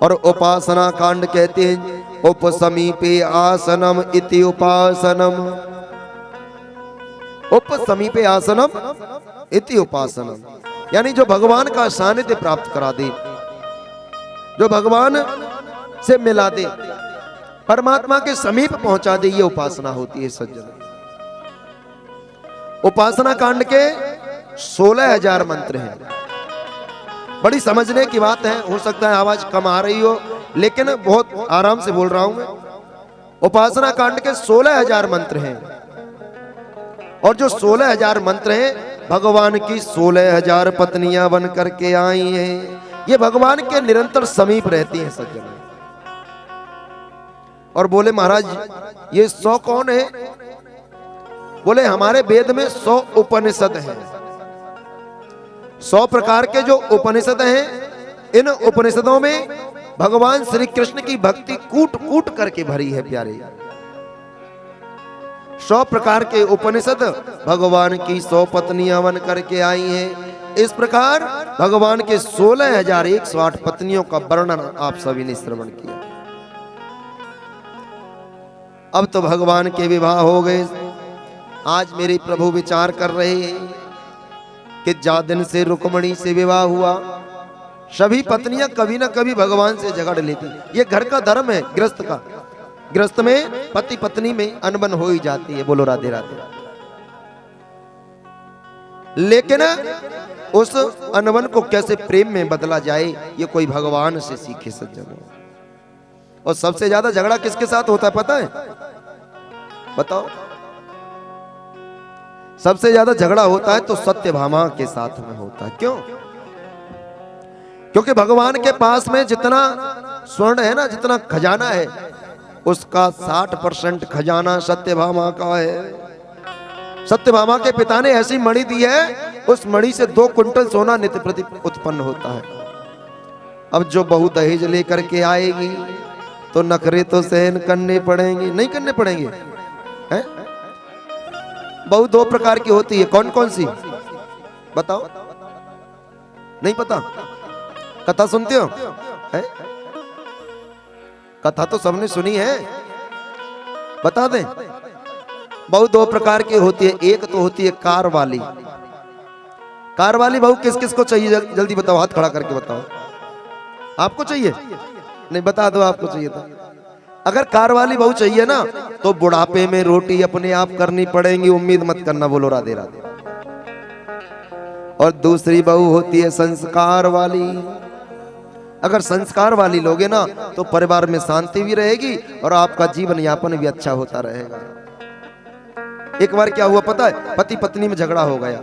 और उपासना कांड कहते हैं उपसमीपे आसनम इति उपासनम। उपसमीपे आसनम इति उपासनम, यानी जो भगवान का सानिध्य प्राप्त करा दे, जो भगवान से मिला दे, परमात्मा के समीप पहुंचा दे, ये उपासना होती है। सज्जन, उपासना कांड के 16,000 मंत्र हैं। बड़ी समझने की बात है, हो सकता है आवाज कम आ रही हो, लेकिन बहुत आराम से बोल रहा हूं मैं। उपासना कांड के 16,000 मंत्र हैं, और जो 16,000 मंत्र हैं, भगवान की 16,000 पत्नियां बन करके आई हैं। ये भगवान के निरंतर समीप रहती हैं। सज्जन, और बोले महाराज ये 100 कौन है? बोले हमारे वेद में 100 उपनिषद हैं। 100 प्रकार के जो उपनिषद हैं, इन उपनिषदों में भगवान श्री कृष्ण की भक्ति कूट कूट करके भरी है। प्यारे, 100 प्रकार के उपनिषद भगवान की 100 पत्नियां बन करके आई हैं। इस प्रकार भगवान के 16,108 पत्नियों का वर्णन आप सभी ने श्रवण किया। अब तो भगवान के विवाह हो गए। आज मेरे प्रभु विचार कर रहे हैं कि जा दिन से रुक्मणी से विवाह हुआ, सभी पत्नियां कभी ना कभी भगवान से झगड़ लेती। ये घर का धर्म है गृहस्थ का। गृहस्थ में पति पत्नी में अनबन हो ही जाती है। बोलो राधे राधे। लेकिन उस अनबन को कैसे प्रेम में बदला जाए, ये कोई भगवान से सीखे। सज्जनों, और सबसे ज्यादा झगड़ा किसके साथ होता है पता है? बताओ। सबसे ज्यादा झगड़ा होता है तो सत्यभामा के साथ में होता है। क्यों? क्योंकि भगवान के पास में जितना स्वर्ण है ना, जितना खजाना है, उसका 60% खजाना सत्यभामा का है। सत्यभामा के पिता ने ऐसी मणि दी है, उस मणि से 2 कुंटल सोना नित्य प्रति उत्पन्न होता है। अब जो बहू दहेज लेकर के आएगी तो नखरे तो सहन करने पड़ेंगे, नहीं करने पड़ेंगे? हैं? बहू 2 प्रकार की होती है। कौन कौन सी बताओ? नहीं पता? कथा सुनते हो? है? कथा तो सबने सुनी है, बता दें। बहू 2 प्रकार की होती है। एक तो होती है कार वाली, कार वाली बहू किस किस को चाहिए? जल्दी बताओ, हाथ खड़ा करके बताओ। आपको चाहिए? नहीं, बता दो आपको चाहिए था। अगर कार वाली बहू चाहिए ना तो बुढ़ापे में रोटी अपने आप करनी पड़ेगी, उम्मीद मत करना। बोलो राधे राधे। और दूसरी बहू होती है संस्कार वाली। अगर संस्कार वाली लोगे ना तो परिवार में शांति भी रहेगी और आपका जीवन यापन भी अच्छा होता रहेगा। एक बार क्या हुआ पता है? पति पत्नी में झगड़ा हो गया।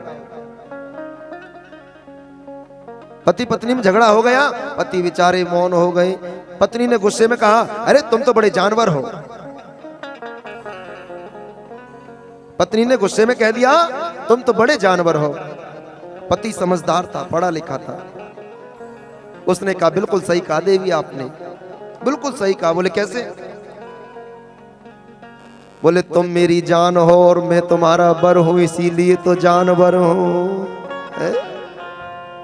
पति पत्नी में झगड़ा हो गया, पति बेचारे मौन हो गए। पत्नी ने गुस्से में कहा, अरे तुम तो बड़े जानवर हो। पत्नी ने गुस्से में कह दिया, तुम तो बड़े जानवर हो। पति समझदार था, पढ़ा लिखा था। उसने कहा, बिल्कुल सही कहा देवी आपने, बिल्कुल सही कहा। बोले कैसे? बोले तुम मेरी जान हो और मैं तुम्हारा बर हूं, इसीलिए तो जानवर हूं।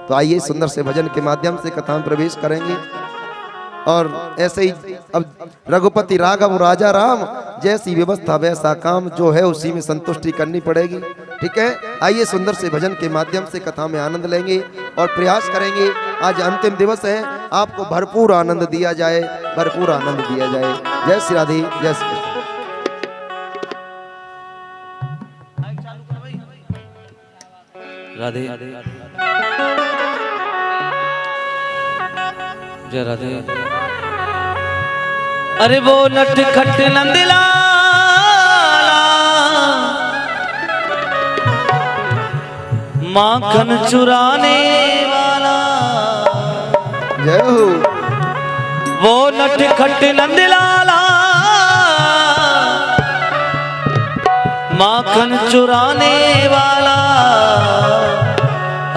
तो आइए सुंदर से भजन के माध्यम से कथा में प्रवेश करेंगे। और ऐसे ही अब रघुपति राघव राजा राम, जैसी व्यवस्था वैसा काम, जो है उसी में संतुष्टि करनी पड़ेगी। ठीक है, आइए सुंदर से भजन के माध्यम से कथा में आनंद लेंगे और प्रयास करेंगे। आज अंतिम दिवस है, आपको भरपूर आनंद दिया जाए, भरपूर आनंद दिया जाए। जय श्री राधे, जय श्री कृष्ण। राधे जय राधे। अरे वो नटखट नंदलाला, माखन चुराने वाला। जय हो। वो नटखट नंदलाला, माखन चुराने वाला।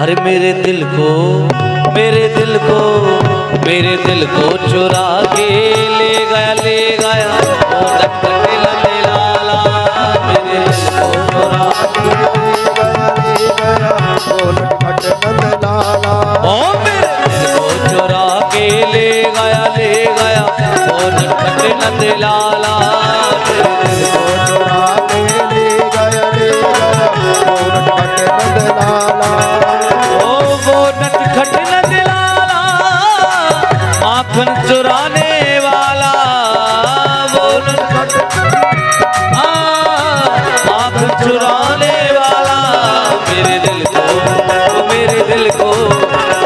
अरे मेरे दिल को, मेरे दिल को, मेरे दिल को चुरा के ले गया, ले गया वो नटखट नंदलाला। मेरे दिल को चुरा के ले गया वो नटखट नंदलाला। ओ मेरे दिल को चुरा के ले गया, ले गया वो नटखट नंदलाला। मेरे दिल को चुरा के ले गया, ले गया वो नटखट नंदलाला। वो नटखट नंदलाला, माखन चुराने वाला। वो नटखट माखन चुराने वाला। मेरे दिल को, मेरे दिल को,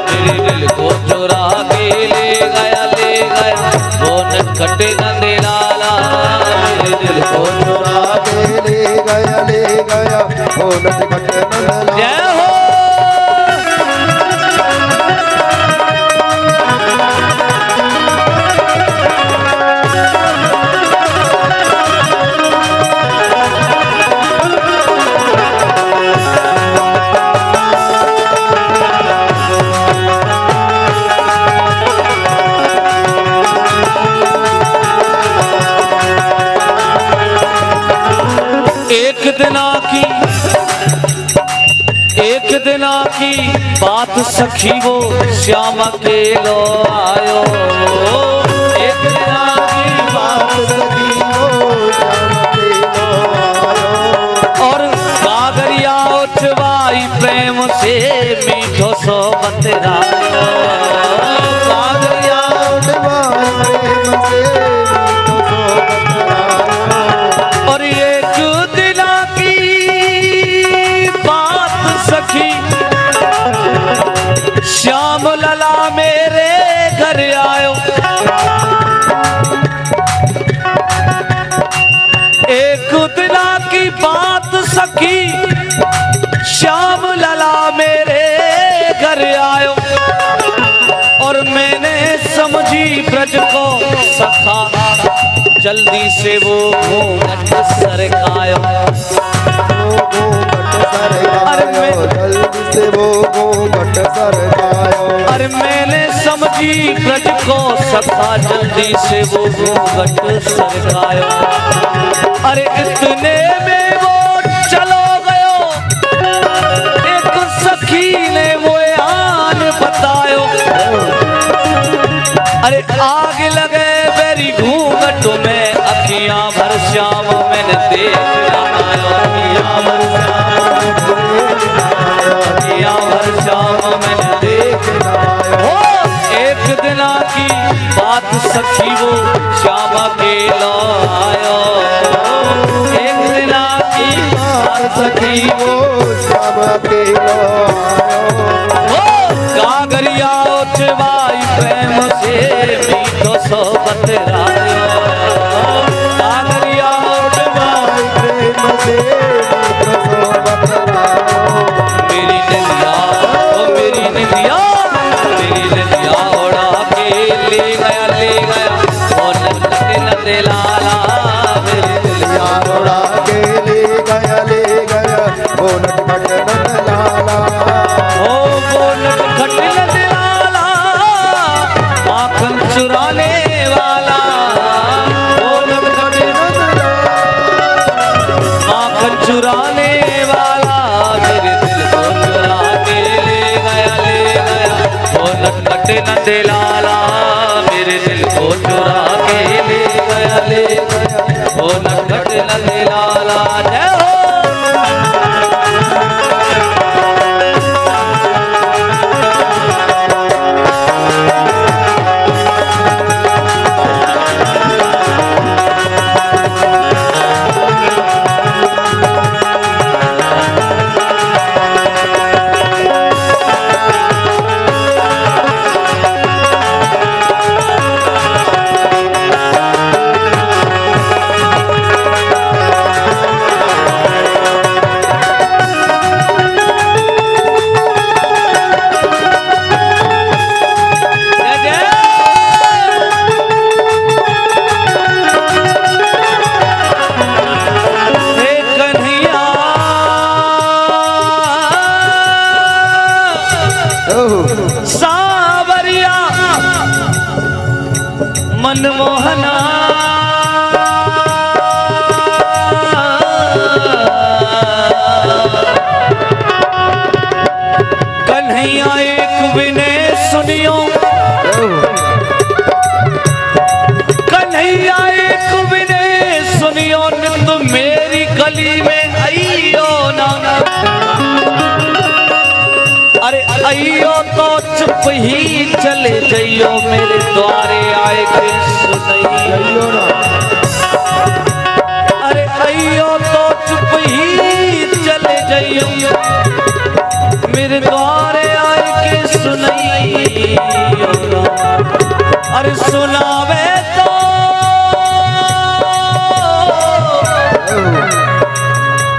मेरे दिल को चुरा के ले गया, ले गया वो नटखट नंदलाला। मेरे दिल को चुरा के ले गया, ले गया वो नटखट नंदलाला। जय हो। एक दिना की बात सखी, वो श्याम अकेलो आयो। एक दिना की बात सखी, वो श्याम अकेलो आयो। और कागरिया उठवाई प्रेम से मीठो सो बतरायो। कागरिया उठवाई प्रेम से मीठो सो बतरायो। और एक दिना की बात सखी, श्याम लला मेरे घर आयो। एक दिना की बात सखी, श्याम लला मेरे घर आयो। और मैंने समझी ब्रज को सखा, जल्दी से वो घूंघट सरकायो। जल्दी से वो घूंघट सरकायो। अरे मैंने समझी ब्रज को सखा, जल्दी से वो घूंघट सरकायो। अरे इतने में वो चलो गयो, एक सखी ने वो आन बतायो। अरे आग लगे मेरी घूंघट में, अखियां भर श्याम मैंने देख आयो। अखियां भर श्याम, अखियां भर सखी वो श्याम अकेला आयो। एक दिन की बात सखी वो श्याम अकेला कागरिया उठवाई प्रेम से मीठो सो बतरायो। कागरिया उठवाई प्रेम से मीठो सो बतरायो। मेरी नदिया ओ मेरी नदिया उड़ा के ले गया और नंदे लाला मेरी नदिया उड़ा के ले गया वो नटखट नंद लाला। ओ वो नटखट नंद लाला माखन चुराने वाला। वो नटखट नंद लाला माखन चुराने वाला मेरे दिल को चुरा के ले गया वो नटखट नंद लाला मेरे दिल को चुरा के ले गया वो नटखट नंद लाला। जय हो सावरिया मनमोहना कन्हैया एक विनय सुनियो। कन्हैया एक विनय सुनियो नित मेरी गली में आइयो ना। अरे अयो तो चुप ही चले जइयो मेरे द्वारे आए के सुनइयो ना। अरे अयो तो चुप ही चले जइयो मेरे द्वारे आए के सुनइयो ना। अरे सुनावे तो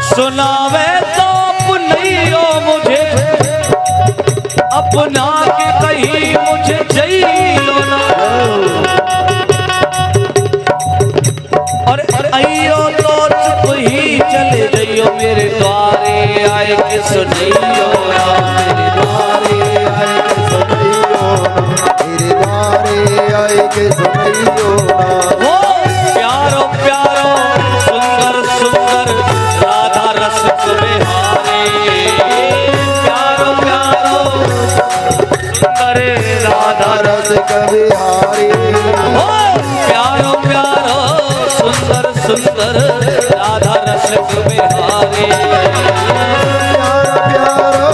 सुनावे तो अपनइयो मुझे अपना के कहीं मुझे जइयो ना। और अयो तो चुप ही चले जइयो मेरे द्वारे आए के सुनइयो ना। मेरे द्वारे आए के सुनइयो मेरे द्वारे आए के सुनइयो ना। हो प्यारो प्यारो सुंदर सुंदर राधा रस बिहारी। प्यारो प्यारो सुंदर राधा रस कविहारी। हो प्यारो प्यारो सुंदर सुंदर राधा रस बिहारी। प्यारो प्यारो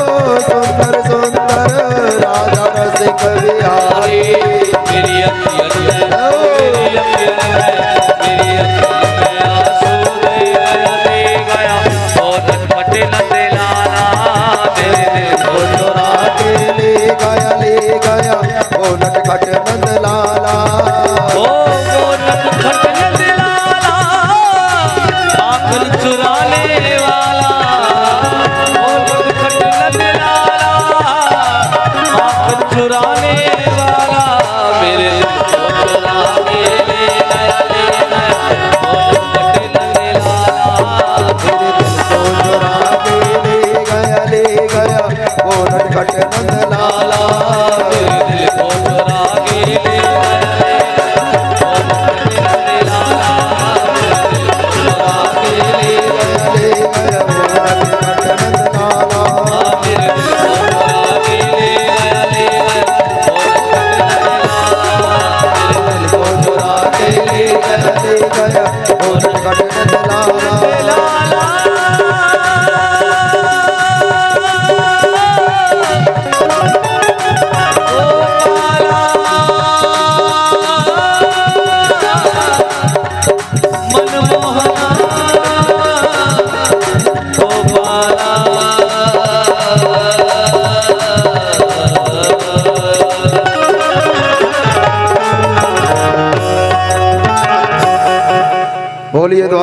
सुंदर सुंदर राधा रस कविहारी। मेरी अखियन में आंसू दे गया ओ नटखट नंद लाला मेरे दिल को चुरा के ले गया वो नटखट नंद लाला। वो नटखट नंद लाला आखिर चुराने वाला। वो नटखट नंद लाला आखिर चुराने वाला मेरे दिल को चुरा के ले गया वो नटखट नंद लाला मेरे दिल तो चुरा के ले गया वो नटखट नंद लाला। मेरे दिल को चुरा के ले गया वो नटखट नंद लाला मेरे दिल को चुरा के ले गया ले गया वो नटखट नंद लाला। मेरे दिल को चुरा के ले गया वो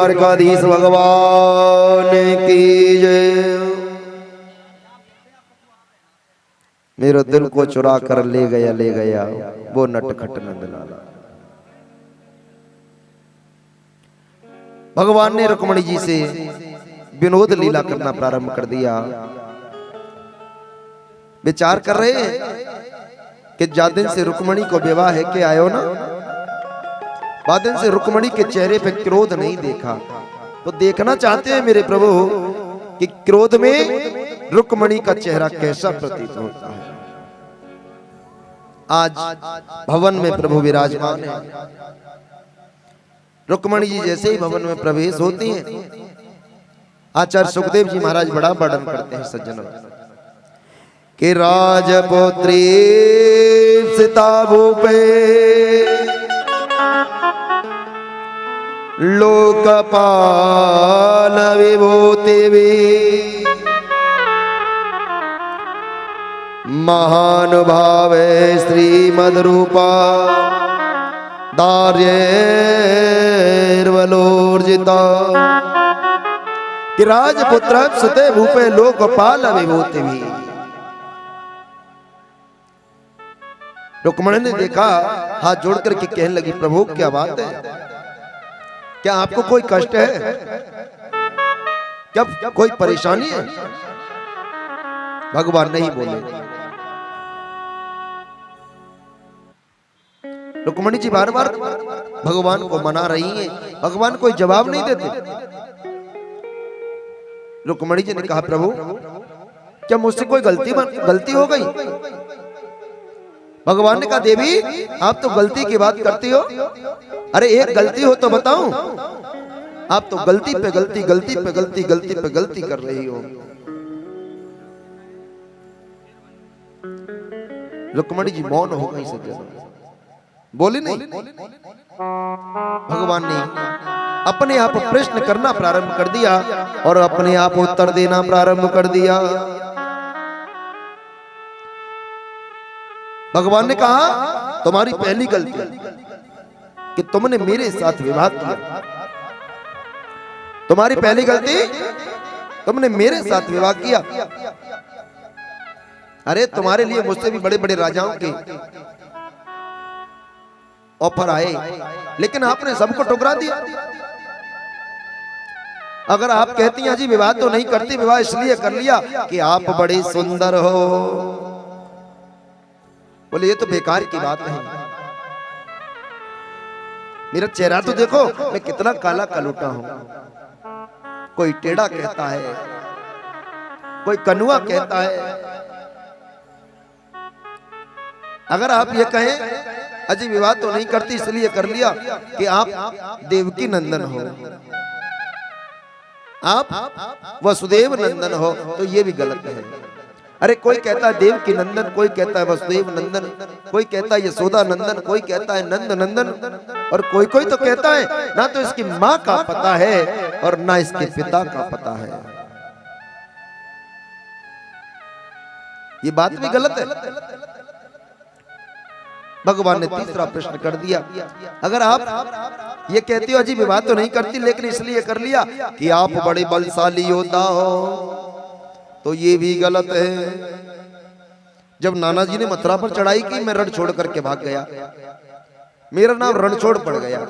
द्वारकाधीश भगवान की जय। मेरे दिल को चुरा कर ले गया वो नटखट नंदलाला। भगवान ने रुक्मणी जी से विनोद लीला करना प्रारंभ कर दिया। विचार कर रहे हैं कि जा दिन से रुक्मणी को विवाह है के आयो ना, बाद दिन से रुक्मणी के चेहरे पे क्रोध नहीं देखा। तो देखना चाहते हैं मेरे प्रभु कि क्रोध में रुक्मणी का चेहरा कैसा प्रतीत होता है। आज भवन में प्रभु विराजमान है। रुक्मणी जी जैसे ही भवन में प्रवेश होती हैं, आचार्य सुखदेव जी महाराज बड़ा वर्णन करते हैं सज्जनों कि राजपुत्री सीता भूपे लोकपाल विभूति महानुभाव श्रीमद्रूपा दार्यैर्वलोर्जिता कि राजपुत्र सुते भूपे लोकपाल विभूति। रुक्मणी ने देखा, हाथ जोड़ करके कहने लगी प्रभु क्या बात है, क्या आपको कोई कष्ट है, क्या कोई परेशानी है? भगवान नहीं बोले। रुक्मणी जी बार बार भगवान को मना रही हैं, भगवान कोई जवाब नहीं देते। रुक्मणी जी ने कहा प्रभु क्या मुझसे कोई गलती हो गई? भगवान ने कहा देवी आप तो गलती की बात करती हो। अरे एक गलती हो तो बताओ, आप तो गलती पे गलती गलती पे गलती गलती पे गलती कर रही हो। रुक्मणी जी मौन हो गई, बोली नहीं। भगवान ने अपने आप प्रश्न करना प्रारंभ कर दिया और अपने आप उत्तर देना प्रारंभ कर दिया। भगवान ने कहा तुम्हारी पहली गलती कि तुमने मेरे साथ विवाह किया। तुम्हारी पहली गलती तुमने मेरे साथ विवाह किया। अरे तुम्हारे लिए मुझसे भी बड़े बड़े राजाओं के ऑफर आए, लेकिन आपने सबको ठुकरा दिया। अगर आप कहती हैं जी विवाह तो नहीं करती, विवाह इसलिए कर लिया कि आप बड़े सुंदर हो, बोले ये तो बेकार की बात है। मेरा चेहरा तो देखो, मैं कितना काला कलूटा हूं। कोई टेढ़ा कहता है, कोई कनुआ कहता है। अगर आप ये कहें अजी विवाह तो नहीं करती इसलिए कर लिया कि आप देवकी नंदन हो, आप वसुदेव नंदन हो, तो ये भी गलत है। अरे कोई कहता है देवकी नंदन, कोई कहता है वसुदेव नंदन, कोई कहता है यशोदा नंदन, कोई कहता है नंद नंदन, और कोई कोई तो कहता है ना तो इसकी माँ का पता है और ना इसके पिता का पता है। ये बात भी गलत है। भगवान ने तीसरा प्रश्न कर दिया, अगर आप ये कहती हो जी विवाह तो नहीं करती लेकिन इसलिए कर लिया कि आप बड़े बलशाली योद्धा हो, तो ये भी गलत है। जब नाना जी ने मथुरा पर चढ़ाई की, मैं रण छोड़ करके भाग गया, मेरा नाम रणछोड़ पड़ गया।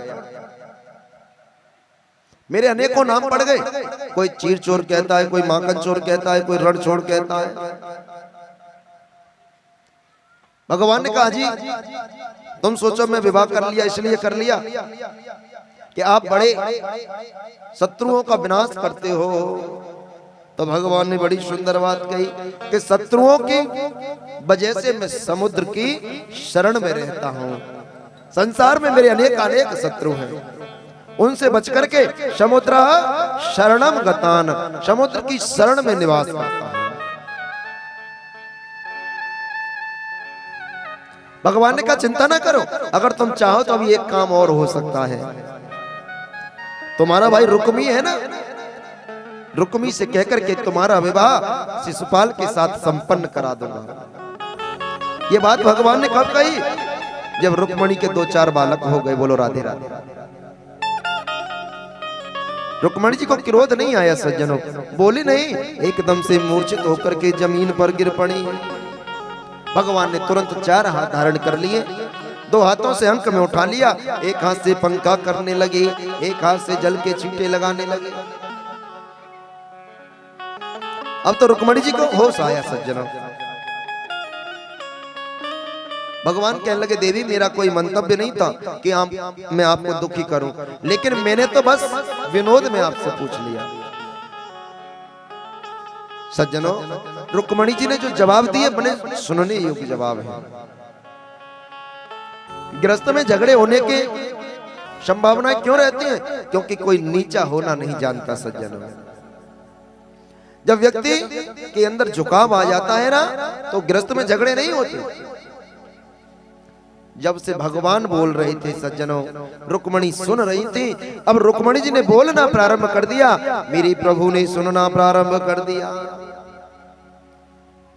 मेरे अनेकों नाम पड़ गए, कोई चीर चोर कहता है, कोई माखन चोर कहता है, कोई रणछोड़ कहता है। भगवान ने कहा जी तुम सोचो मैं विवाह कर लिया इसलिए कर लिया कि आप बड़े शत्रुओं का विनाश करते हो। तो भगवान ने बड़ी सुंदर बात कही कि शत्रुओं की वजह से मैं समुद्र की शरण में रहता हूं। संसार में मेरे अनेक शत्रु हैं, उनसे बच करके समुद्र शरणम गतान, समुद्र की शरण में निवास करता हूं। भगवान ने कहा चिंता ना करो, अगर तुम चाहो तो अभी एक काम और हो सकता है। तुम्हारा भाई रुक्मी है ना, रुक्मी से कहकर के तुम्हारा विवाह शिशुपाल के साथ संपन्न करा दूंगा। ये बात भगवान ने कब कही? जब रुक्मणी के 2-4 बालक हो गए। बोलो राधे राधे। रुक्मणी जी को क्रोध नहीं आया सज्जनों, बोली नहीं, एकदम से मूर्छित होकर के जमीन पर गिर पड़ी। भगवान ने तुरंत 4 हाथ धारण कर लिए, 2 हाथों से अंक में उठा लिया, एक हाथ से पंखा करने लगे, एक हाथ से जल के छींटे लगाने लगे। अब तो रुक्मणी जी को होश आया सज्जनों। भगवान कहने लगे, देवी मेरा कोई मंतव्य नहीं था कि मैं आपको दुखी करूं, लेकिन मैंने तो बस विनोद में आपसे पूछ लिया। सज्जनों, रुक्मणी जी ने जो जवाब दिए बड़े सुनने योग्य जवाब है। गृहस्थ में झगड़े होने के संभावनाएं क्यों रहती हैं? क्योंकि कोई नीचा होना नहीं जानता सज्जनों। जब व्यक्ति के अंदर झुकाव आ जाता है ना, तो गृहस्थ में झगड़े नहीं होते। जब से भगवान बोल रहे थे सज्जनों, रुक्मणी सुन रही थी। अब रुक्मणी जी ने बोलना प्रारंभ कर दिया, मेरी प्रभु ने सुनना प्रारंभ कर दिया।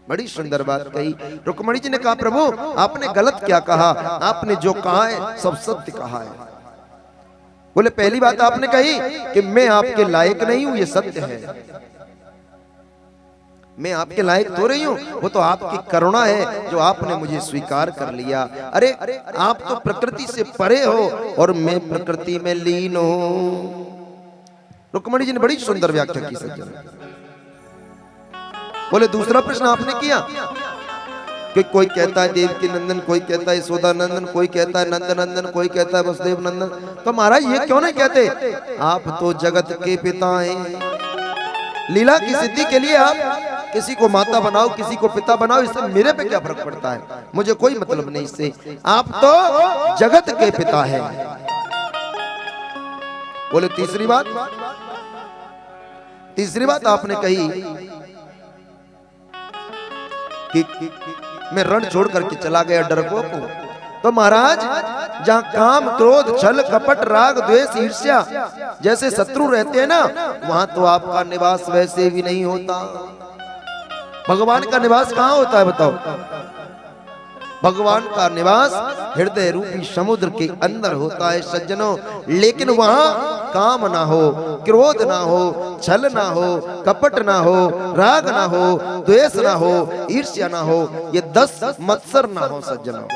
बड़ी सुंदर बात कही। रुक्मणी जी ने कहा, प्रभु आपने गलत क्या कहा? आपने जो कहा है सब सत्य कहा है। बोले, पहली बात आपने कही कि मैं आपके लायक नहीं हूं, ये सत्य है। मैं आपके लायक तो रही हूं, वो तो आपकी करुणा है जो आपने मुझे स्वीकार कर लिया। अरे आप तो प्रकृति से परे हो और मैं प्रकृति में लीन हूं। रुक्मणी जी ने बड़ी सुंदर व्याख्या की सज्जन। बोले, दूसरा प्रश्न आपने किया कि कोई कहता है देवकी नंदन, कोई कहता है यशोदा नंदन, कोई कहता है नंद नंदन, कोई कहता है वसुदेव नंदन। तो महाराज ये क्यों नहीं कहते आप तो जगत के पिता हैं? लीला की सिद्धि के लिए आप किसी को माता बनाओ, किसी को पिता बनाओ, इससे मेरे पे क्या फर्क पड़ता है? मुझे कोई मतलब नहीं इससे। आप तो जगत के पिता हैं। बोले, तीसरी बात आपने कही कि मैं रण छोड़ करके चला गया डरपोक हूं। तो महाराज, जहां काम, क्रोध, छल, कपट, राग, द्वेष, ईर्ष्या जैसे शत्रु रहते हैं ना, वहां तो आपका निवास वैसे भी नहीं होता। भगवान का निवास कहां होता है बताओ? भगवान का निवास हृदय रूपी समुद्र के अंदर होता है सज्जनों। लेकिन वहां काम ना हो, क्रोध ना हो, छल ना हो, कपट ना हो, राग ना हो, द्वेष ना हो, ईर्ष्या ना हो, ये 10 मत्सर ना हो सज्जनों।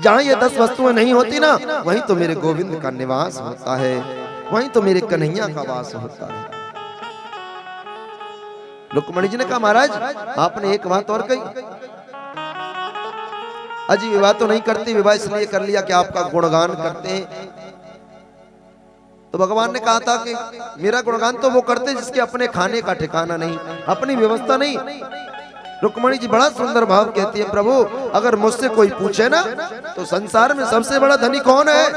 जहां ये 10 वस्तुएं नहीं होती ना, वहीं तो मेरे गोविंद का निवास होता है, वहीं तो मेरे कन्हैया का वास होता है। रुक्मणी जी ने कहा, महाराज आपने एक बात और कही। अजी विवाह तो नहीं करती, विवाह इसलिए कर लिया कि आपका गुणगान करते हैं। तो भगवान ने कहा था कि मेरा गुणगान तो वो करते जिसके अपने खाने का ठिकाना नहीं, अपनी व्यवस्था नहीं। रुक्मणी जी बड़ा सुंदर भाव कहती है, प्रभु अगर मुझसे कोई पूछे ना, तो संसार में सबसे बड़ा धनी कौन है?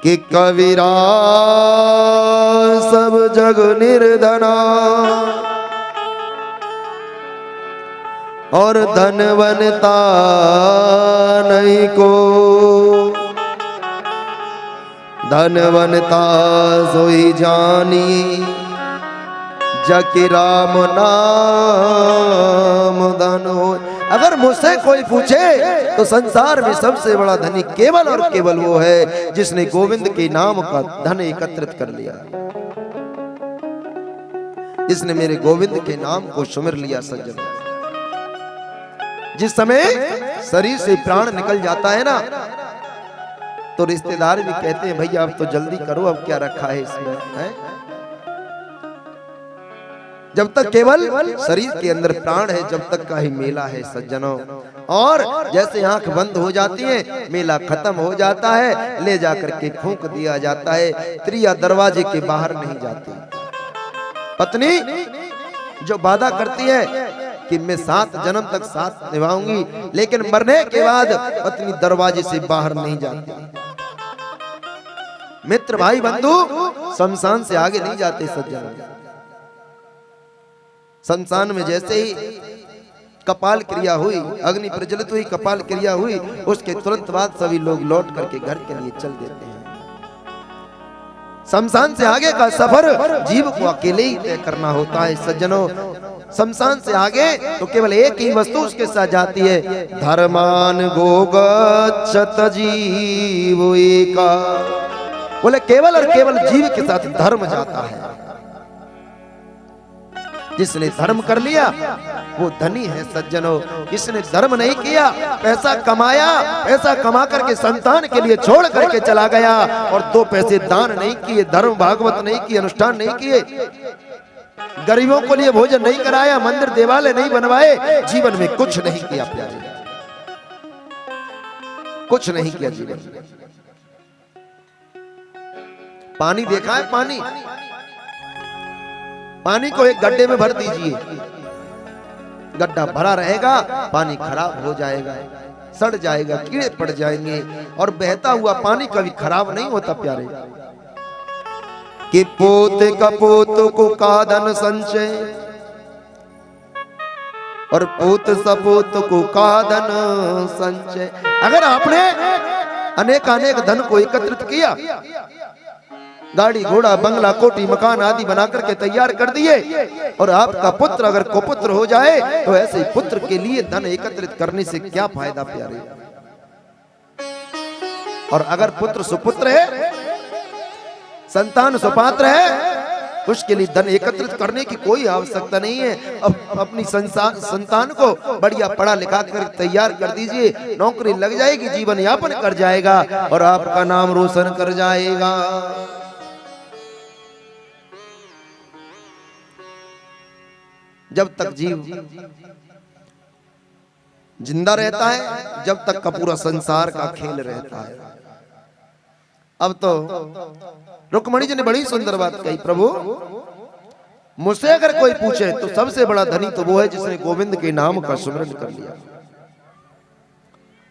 कि कबीरा सब जग निर्धना और धनवनता नहीं को, धनवनता सोई जानी जकि राम नाम धन हो। अगर मुझसे कोई पूछे तो संसार में सबसे बड़ा धनी केवल और केवल वो है जिसने गोविंद के नाम का धन एकत्रित कर लिया, जिसने मेरे गोविंद के नाम को सुमिर लिया सज्जन। जिस समय शरीर से प्राण निकल जाता है ना, तो रिश्तेदार भी कहते हैं भैया अब तो जल्दी करो, अब क्या रखा है इसमें है? जब तक केवल शरीर के अंदर प्राण है, जब तक का ही मेला है सज्जनों। और जैसे आंख बंद हो जाती है, मेला खत्म हो जाता है, ले जाकर के फूंक दिया जाता है। स्त्रियां दरवाजे के बाहर नहीं जाती। पत्नी जो वादा करती है कि मैं 7 जन्म तक साथ निभाऊंगी, लेकिन मरने के बाद पत्नी दरवाजे से बाहर नहीं जाती। मित्र भाई बंधु शमशान से आगे नहीं जाते सज्जन। शमशान में जैसे ही कपाल क्रिया हुई, अग्नि प्रज्वलित हुई, कपाल क्रिया हुई, उसके तुरंत बाद सभी लोग लौट करके घर के लिए चल देते हैं। शमशान से आगे का सफर जीव को अकेले ही तय करना होता है सज्जनों। शमशान से आगे तो केवल एक ही वस्तु उसके साथ जाती है, धर्मान गोगच्छत जीव एका। बोले केवल और केवल जीव के साथ धर्म जाता है। जिसने धर्म कर लिया वो धनी है सज्जनों। जिसने धर्म नहीं किया, पैसा कमाया, पैसा कमा करके संतान के लिए छोड़ करके चला गया और 2 पैसे दान नहीं किए, धर्म भागवत नहीं किए, अनुष्ठान नहीं किए, गरीबों को लिए भोजन नहीं कराया, मंदिर देवालय नहीं बनवाए, जीवन में कुछ नहीं किया प्यारे, कुछ नहीं किया जीवन में। पानी देखा है? पानी को एक गड्ढे में भर दीजिए, गड्ढा भरा रहेगा, पानी खराब हो जाएगा, सड़ जाएगा, कीड़े पड़ जाएंगे। और बहता हुआ पानी कभी खराब नहीं होता प्यारे। कि पोते कपोत को कादन संचय और पोत सपोत को कादन संचय। अगर आपने अनेक धन को एकत्रित किया, गाड़ी घोड़ा बंगला कोठी मकान आदि बना करके तैयार कर दिए, और आपका पुत्र अगर कुपुत्र हो जाए तो ऐसे पुत्र के लिए धन एकत्रित करने से क्या फायदा प्यारे। और अगर पुत्र सुपुत्र है, संतान सुपात्र है, उसके लिए धन एकत्रित करने की कोई आवश्यकता नहीं है। अब अपनी संतान को बढ़िया पढ़ा लिखा कर तैयार कर दीजिए, नौकरी लग जाएगी, जीवन यापन कर जाएगा और आपका नाम रोशन कर जाएगा। जब तक जीव जिंदा रहता है, जब तक का पूरा संसार का खेल रहता है। अब तो रुक्मणी जी ने बड़ी सुंदर बात कही, प्रभु मुझसे अगर कोई पूछे तो सबसे बड़ा धनी तो वो है जिसने गोविंद के नाम का सुमिरन कर लिया।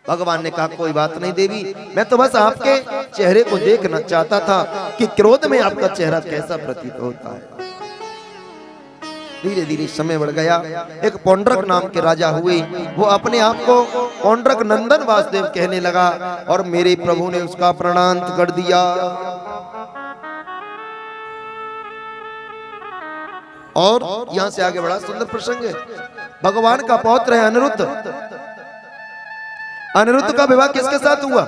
भगवान ने कहा कोई बात नहीं देवी, मैं तो बस आपके चेहरे को देखना चाहता था कि क्रोध में आपका चेहरा कैसा प्रतीत होता है। धीरे धीरे समय बढ़ गया। एक पौंड्रक नाम के राजा हुए, वो अपने आप को पौंड्रक नंदन वासुदेव कहने लगा और मेरे प्रभु ने उसका प्रणाम कर दिया। और यहां से आगे बड़ा सुंदर प्रसंग है। भगवान का पौत्र है अनिरुद्ध। अनिरुद्ध का विवाह किसके साथ हुआ?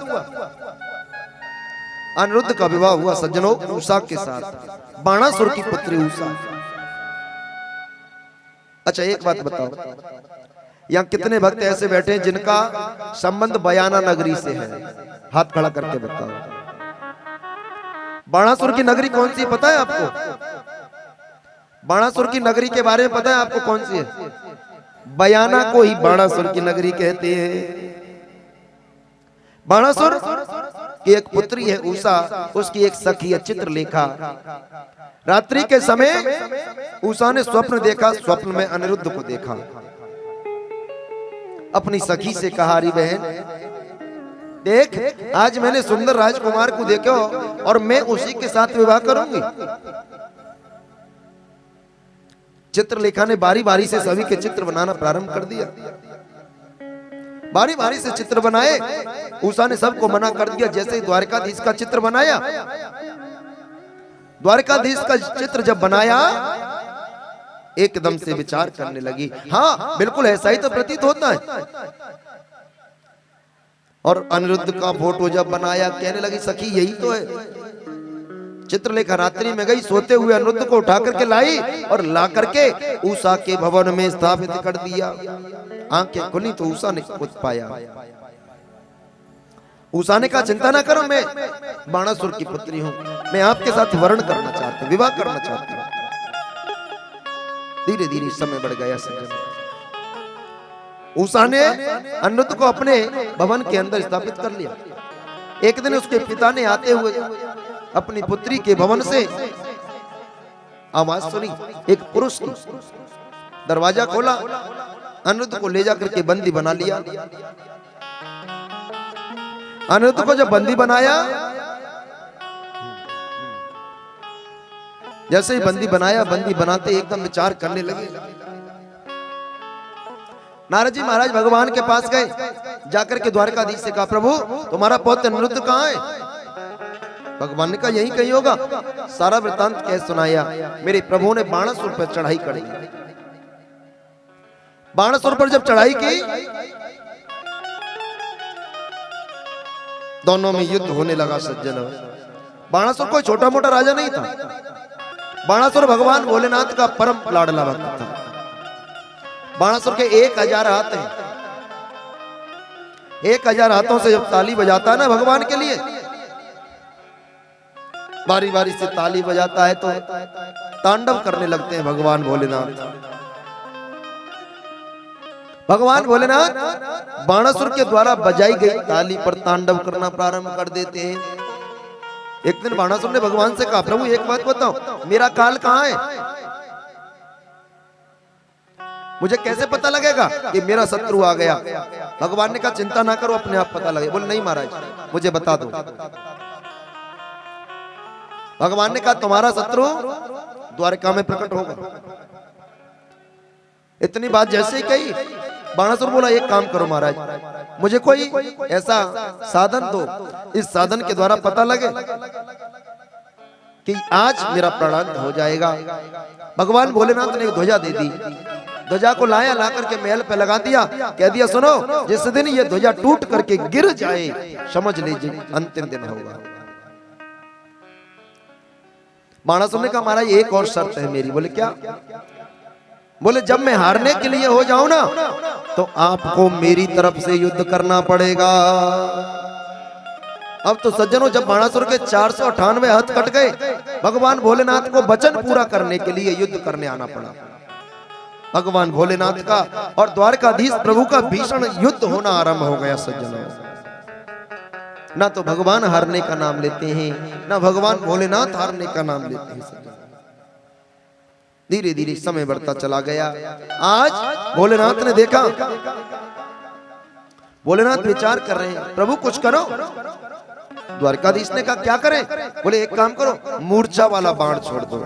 अनिरुद्ध का विवाह हुआ सज्जनों उषा के साथ, बाणासुर की पुत्री उषा। अच्छा एक बात बताओ, यहाँ कितने भक्त ऐसे बैठे हैं जिनका संबंध बयाना नगरी से है? हाथ खड़ा करके बताओ। बाणासुर की नगरी कौन सी पता है आपको? बाणासुर की नगरी के बारे में पता है आपको कौन सी है? बयाना को ही बाणासुर की नगरी कहते हैं। बाणासुर की एक पुत्री है उषा, उसकी एक सखी है चित्रलेखा। रात्रि के समय उषा ने स्वप्न देखा, स्वप्न में अनिरुद्ध को देखा। अपनी सखी से कहा, अरे बहन देख, आज मैंने सुंदर राजकुमार को देखा और मैं उसी के साथ विवाह करूंगी। चित्रलेखा ने बारी बारी से सभी के चित्र बनाना प्रारंभ कर दिया। बारी बारी से चित्र बनाए। उषा ने सबको मना कर दिया। जैसे ही द्वारकाधीश का चित्र बनाया, द्वारकाधीश का चित्र जब बनाया, एकदम से विचार करने लगी, हाँ बिल्कुल ऐसा ही तो प्रतीत होता है। और अनिरुद्ध का फोटो जब बनाया, कहने लगी सखी यही तो है। चित्रलेखा रात्रि में गई, सोते हुए अनिरुद्ध को उठा करके लाई और ला करके उषा के भवन में स्थापित कर दिया। आंखें खुली तो उषा ने कुछ पाया। उषा ने कहा चिंता ना करो, मैं बाणासुर की पुत्री हूं, मैं आपके साथ वर्ण करना चाहती हूं, विवाह करना चाहती हूं। धीरे धीरे समय बढ़ गया। उषा ने अनिरुद्ध को अपने भवन के अंदर स्थापित कर लिया। एक दिन उसके पिता ने आते हुए अपनी पुत्री के भवन से आवाज सुनी एक पुरुष की। दरवाजा खोला, अनिरुद्ध को ले जाकर के बंदी बना लिया। अनिरुद्ध को जब बंदी बनाया, जैसे ही बंदी बनाया, बंदी बनाते एकदम विचार करने लगे। नारद जी महाराज भगवान के पास गए, जाकर के द्वारकाधीश से कहा, प्रभु तुम्हारा पौत्र अनिरुद्ध कहाँ है? भगवान ने कहा यही कहीं होगा। सारा वृतांत कह सुनाया। मेरे प्रभु ने बाणासुर पर चढ़ाई कर दी। बाणासुर पर जब चढ़ाई की, दोनों में युद्ध होने लगा सज्जन। बाणासुर कोई छोटा मोटा राजा नहीं था। बाणासुर भगवान भोलेनाथ का परम लाडला भक्त था। बाणासुर के 1000 हाथ हैं। 1000 हाथों से जब ताली बजाता है ना भगवान के लिए, बारी बारी से ताली बजाता है तो तांडव करने लगते हैं भगवान भोलेनाथ। भगवान भोलेनाथ बाणासुर के द्वारा बजाई गई ताली पर तांडव करना प्रारंभ कर देते हैं। एक दिन बाणासुर ने भगवान से कहा, प्रभु एक बात बताओ, मेरा काल कहां है? मुझे कैसे पता लगेगा कि मेरा शत्रु आ गया? भगवान ने कहा, चिंता ना करो, अपने आप पता लगे। बोले, नहीं महाराज, मुझे बता दो। भगवान ने कहा, तुम्हारा शत्रु द्वारका में प्रकट होगा। इतनी बात जैसे ही कही, बाणासुर बोला, एक काम करो महाराज, मुझे कोई ऐसा साधन दो, इस साधन के द्वारा पता लगे कि आज मेरा प्राणांत हो जाएगा। भगवान भोलेनाथ ने एक ध्वजा दे दी। ध्वजा को लाया, ला करके महल पे लगा दिया, कह दिया, सुनो, जिस दिन ये ध्वजा टूट करके गिर जाए, समझ लीजिए अंतिम दिन होगा। बाणासुर ने कहा, महाराज एक और शर्त है मेरी। बोले, क्या? बोले, जब मैं हारने के लिए हो जाऊं ना, तो आपको मेरी तरफ से युद्ध करना पड़ेगा। अब तो सज्जनों, जब बाणासुर के 498 हाथ कट गए, भगवान भोलेनाथ को वचन पूरा करने के लिए युद्ध करने आना पड़ा। भगवान भोलेनाथ का और द्वारकाधीश प्रभु का भीषण युद्ध होना आरंभ हो गया सज्जनों। ना तो भगवान हारने का नाम लेते हैं, ना भगवान भोलेनाथ हारने का नाम लेते हैं सज्जनों। धीरे धीरे समय बढ़ता चला गया। आज भोलेनाथ ने देखा, भोलेनाथ विचार कर रहे हैं, प्रभु कुछ करो। द्वारकाधीश ने कहा, क्या करें? बोले, एक काम करो, मूर्छा वाला बाण छोड़ दो।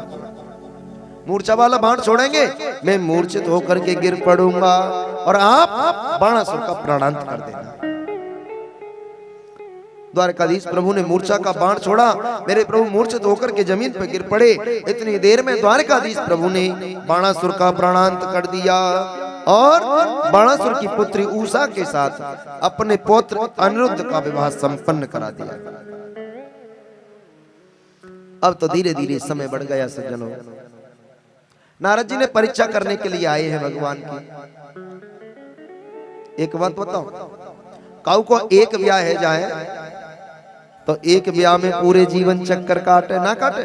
मूर्छा वाला बाण छोड़ेंगे, मैं मूर्छित होकर के गिर पड़ूंगा और आप बाणासुर का प्राणांत कर देना। द्वारकाधीश प्रभु ने मूर्छा का बाण छोड़ा, मेरे प्रभु मूर्छित होकर के जमीन पर गिर पड़े। इतनी देर में द्वारकाधीश प्रभु ने बाणासुर का प्राणांत कर दिया और बाणासुर की पुत्री उषा के साथ अपने पौत्र अनिरुद्ध का विवाह संपन्न करा दिया। अब तो धीरे धीरे समय बढ़ गया सज्जनों। नारद जी ने परीक्षा करने के लिए आए हैं भगवान की। एक बात बताओ, काऊ को एक ब्याह है जाए तो एक ब्याह में पूरे जीवन चक्कर काटे ना काटे?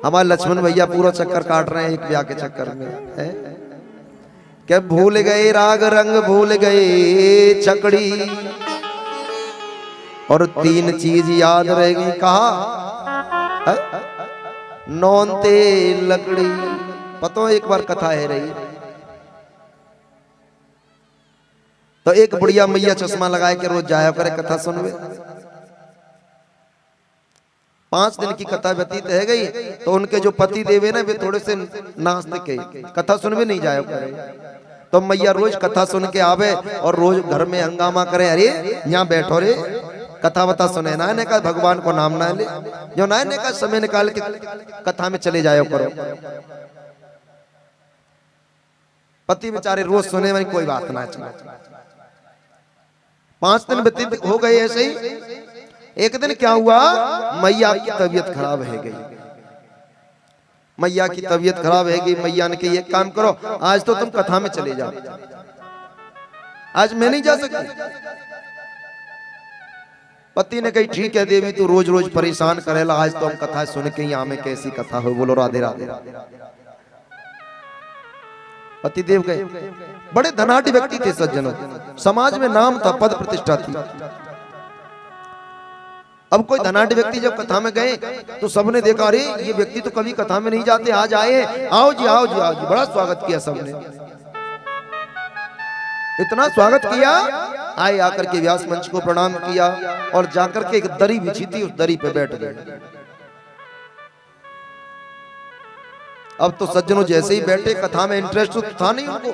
हमारे लक्ष्मण भैया पूरा चक्कर काट रहे हैं एक ब्याह के चक्कर में है? क्या भूल गए राग रंग, भूल गए छकड़ी, और 3 चीज याद रह गई। कहा? नौनते लकड़ी। पता एक बार कथा है रही, तो एक बुढ़िया मैया चश्मा लगाए के रोज जाया करे कथा सुनवे। 5 दिन की कथा व्यतीत है गई, तो उनके जो पति देवे ना, वे थोड़े से नास्तिक है, कथा सुनवे नहीं जाया करे। तो मैया रोज कथा सुन के आवे और रोज घर में हंगामा करे, अरे यहाँ बैठो रे, कथा बता सुने ना, ने कहा भगवान को नाम ना ले, जो ना ने कहा समय निकाल के कथा में चले जाया करो। पति बेचारे रोज सुने वाली कोई बात ना चले। 5 दिन व्यतीत हो गए ऐसे ही। एक दिन क्या हुआ, मैया की तबीयत खराब है गई। मैया की तबीयत खराब है गई। मैया ने कहा, एक काम करो, आज तो तुम कथा में चले जाओ, आज मैं नहीं जा सकती। पति ने कही, ठीक है देवी, तू रोज रोज परेशान करेला, आज तो हम कथा सुन के यहाँ में कैसी कथा हो। बोलो राधे राधे। पति देव गए। बड़े धनाढ़ व्यक्ति थे सज्जनों, समाज में नाम था, पद प्रतिष्ठा थी। अब कोई धनाढ़ व्यक्ति जब कथा में गए तो सबने देखा, अरे ये व्यक्ति तो कभी कथा में नहीं जाते, आज आए, आओ जी आओ जी आओ जी। बड़ा स्वागत किया सबने, इतना स्वागत किया। आए आकर के व्यास मंच को प्रणाम किया और जाकर के एक दरी बिछी थी, उस दरी पे बैठ गए। अब तो सज्जनों जैसे ही बैठे, कथा में इंटरेस्ट तो था नहीं उनको।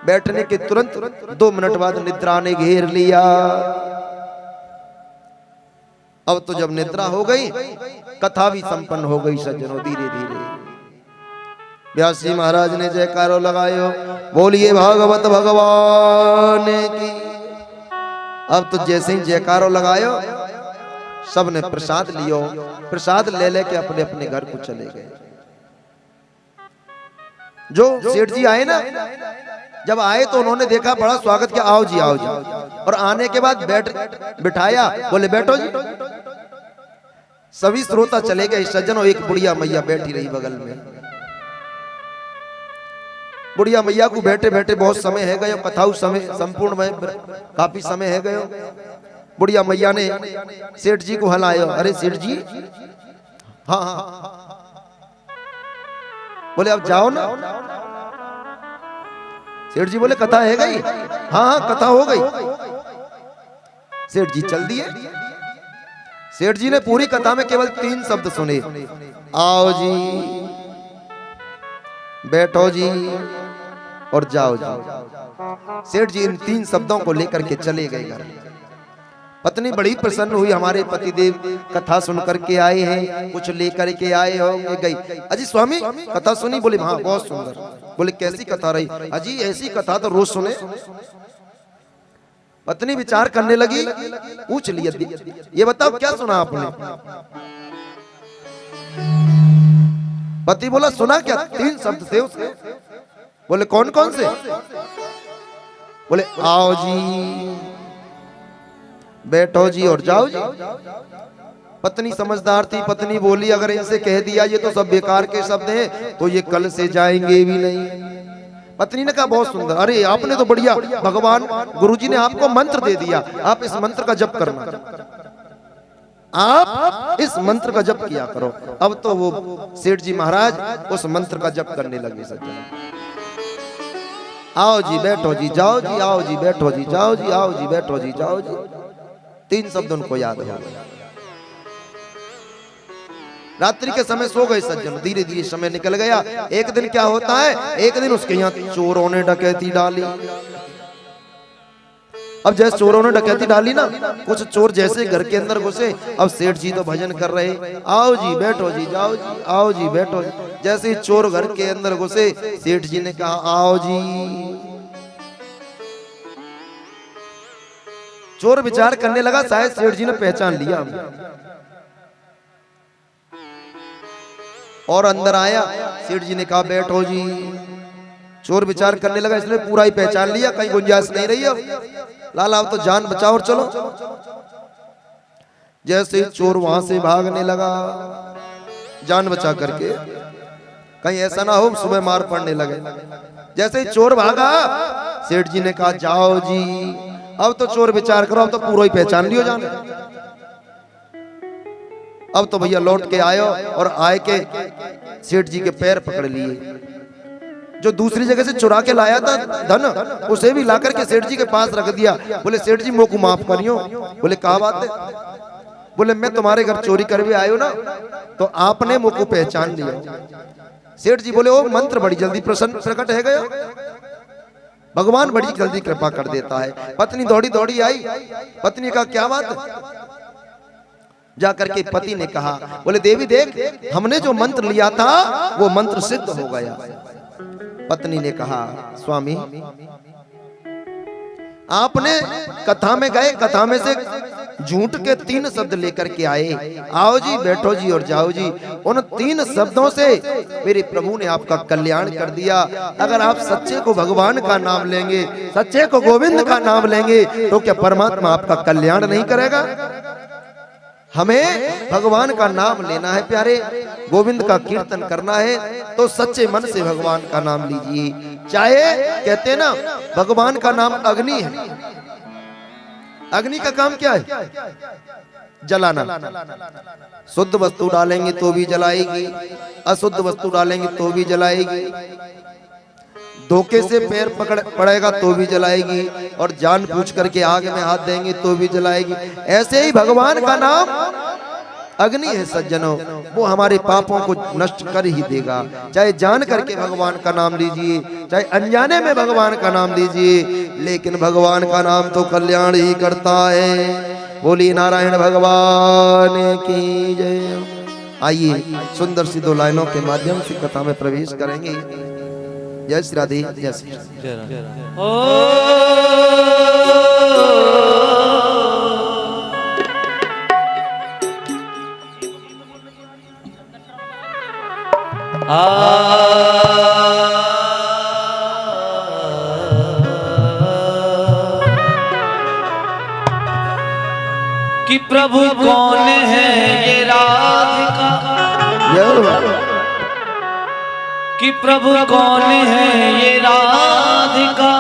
बैठने के तुरंत 2 मिनट बाद निद्रा ने घेर लिया। अब तो जब निद्रा हो गई, कथा भी संपन्न हो गई सज्जनों। धीरे धीरे व्यास जी महाराज ने जयकारो लगायो, बोलिए भागवत भगवान की। अब तो जैसे ही जयकारो लगायो सब ने प्रसाद लियो, प्रसाद ले लेके अपने अपने घर को चले गए। जो सेठ जी आए ना, जब आए तो उन्होंने देखा, बड़ा स्वागत किया, आओ जी आओ जी। और आने के बाद बिठाया, बोले बैठो जी। सभी श्रोता चले गए। सज्जनों, एक बुढ़िया मैया बैठी रही बगल में। बुढ़िया मैया को बैठे बैठे बहुत समय है गयो, कथाऊ समय संपूर्ण में काफी समय है गयो। बुढ़िया मैया ने सेठ जी को हलायो, अरे सेठ जी, हाँ हाँ, बोले अब जाओ ना। सेठ जी बोले कथा है गई, हाँ हाँ कथा हो गई। सेठ जी चल दिए। सेठ जी ने पूरी कथा में केवल 3 शब्द सुने, आओ जी, बैठो जी और जाओ जी। सेठ जी इन 3 शब्दों को लेकर के चले गए घर। पत्नी बड़ी प्रसन्न हुई, हमारे पतिदेव कथा सुन करके आए हैं, कुछ लेकर के आए हो। गई, अजी स्वामी कथा सुनी? बोले हाँ बहुत सुंदर। बोले कैसी कथा रही? अजी ऐसी कथा तो रोज सुने। पत्नी विचार करने लगी, पूछ लिया, ये बताओ क्या सुना आपने? पति बोला सुना क्या? 3 शब्द थे उसके। बोले कौन कौन से? बोले आओ जी, बैठो जी और जाओ जी। पत्नी समझदार थी, पत्नी बोली अगर इनसे कह दिया ये तो सब बेकार के शब्द हैं तो ये कल से जाएंगे भी नहीं। पत्नी ने कहा बहुत सुंदर, अरे आपने तो बढ़िया, भगवान गुरुजी ने आपको मंत्र दे दिया, आप इस मंत्र का जप करना, आप इस मंत्र का जप किया करो। अब तो वो सेठ जी महाराज उस मंत्र का जप करने लगे। सज्जन, आओ जी बैठो जी जाओ जी, आओ जी बैठो जी जाओ जी, आओ जी बैठो जी जाओ जी। 3 शब्द उनको याद हो। रात्रि के समय सो गए सज्जन। धीरे धीरे समय निकल गया। एक दिन क्या होता है, एक दिन उसके यहाँ चोरों ने डकैती डाली। अब जैसे चोरों ने डकैती डाली ना, कुछ चोर जैसे घर के अंदर घुसे, अब सेठ जी तो भजन कर रहे, आओ जी बैठो जी जाओ जी, आओ जी बैठो जी। जैसे ही चोर घर के अंदर घुसे, सेठ जी ने कहा आओ जी। चोर विचार करने लगा शायद सेठ जी ने पहचान लिया और अंदर आया। सेठ जी ने कहा बैठो जी। चोर विचार करने लगा इसने पूरा ही पहचान लिया, कहीं गुंजाइश नहीं रही। अब लाला अब तो जान बचाओ और चलो। जैसे चोर वहां से भागने लगा जान बचा करके, कहीं ऐसा ना हो सुबह मार पड़ने लगे। जैसे ही चोर भागा, सेठ जी ने कहा जाओ जी। अब तो चोर विचार करो, अब तो पूरा ही पहचान लियो जान। अब तो भैया लौट के आयो और आए के सेठ जी के पैर पकड़ लिए। जो दूसरी जगह से चुरा के लाया था धन, उसे भी लाकर के सेठ जी के पास रख दिया। बोले सेठ जी मोको माफ करियो। बोले क्या बात है? बोले मैं तुम्हारे घर चोरी कर भी आयो ना, तो आपने मोको पहचान लिया। सेठ जी बोले ओ मंत्र बड़ी जल्दी प्रसन्न प्रकट है गया, भगवान बड़ी जल्दी कृपा कर देता है। पत्नी दौड़ी दौड़ी आई। पत्नी का क्या बात है? जाकर के पति ने कहा, बोले देवी देख, हमने जो मंत्र लिया था वो मंत्र सिद्ध हो गया। पत्नी ने कहा स्वामी आपने कथा में गए, कथा में से झूठ के 3 शब्द लेकर के आए, आओ जी बैठो जी और जाओ जी। उन 3 शब्दों से मेरे प्रभु ने आपका कल्याण कर दिया। अगर आप सच्चे को भगवान का नाम लेंगे, सच्चे को गोविंद का नाम लेंगे, तो क्या परमात्मा आपका कल्याण नहीं करेगा? हमें भगवान का नाम लेना है प्यारे, गोविंद का कीर्तन करना है, तो सच्चे मन से भगवान का नाम लीजिए। चाहे कहते हैं ना भगवान का नाम अग्नि है। अग्नि का काम क्या है? जलाना। शुद्ध वस्तु डालेंगे तो भी जलाएगी, अशुद्ध वस्तु डालेंगे तो भी जलाएगी, धोखे से पैर पकड़ पड़ेगा तो भी जलाएगी, और जान पूछ करके आग में हाथ देंगे तो भी जलाएगी। ऐसे ही भगवान का नाम अग्नि है सज्जनों, वो हमारे पापों को नष्ट कर ही देगा। चाहे जान करके भगवान का नाम लीजिए, चाहे अनजाने में भगवान का नाम लीजिए, लेकिन भगवान का नाम तो कल्याण ही करता है। बोली नारायण भगवान की जय। आइए सुंदर सी 2 लाइनों के माध्यम से कथा में प्रवेश करेंगे। जय श्री राधे, जय श्री राधे। कि प्रभु कौन है ये राधिका, कि प्रभु कौन है ये राधिका,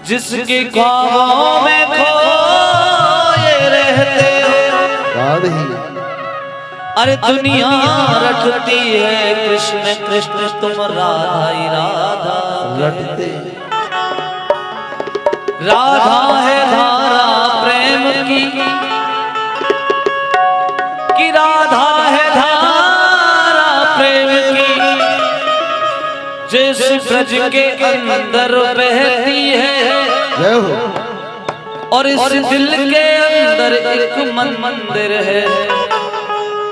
जिसके ख्वाबों में खोए रहते हो। अरे दुनिया रटती है कृष्ण कृष्ण, तुम राधा ही राधा रटते। राधा है धारा प्रेम की, कि राधा है धारा प्रेम की, जिस ब्रज के अंदर बहती है। और इस दिल के अंदर एक मंदिर है,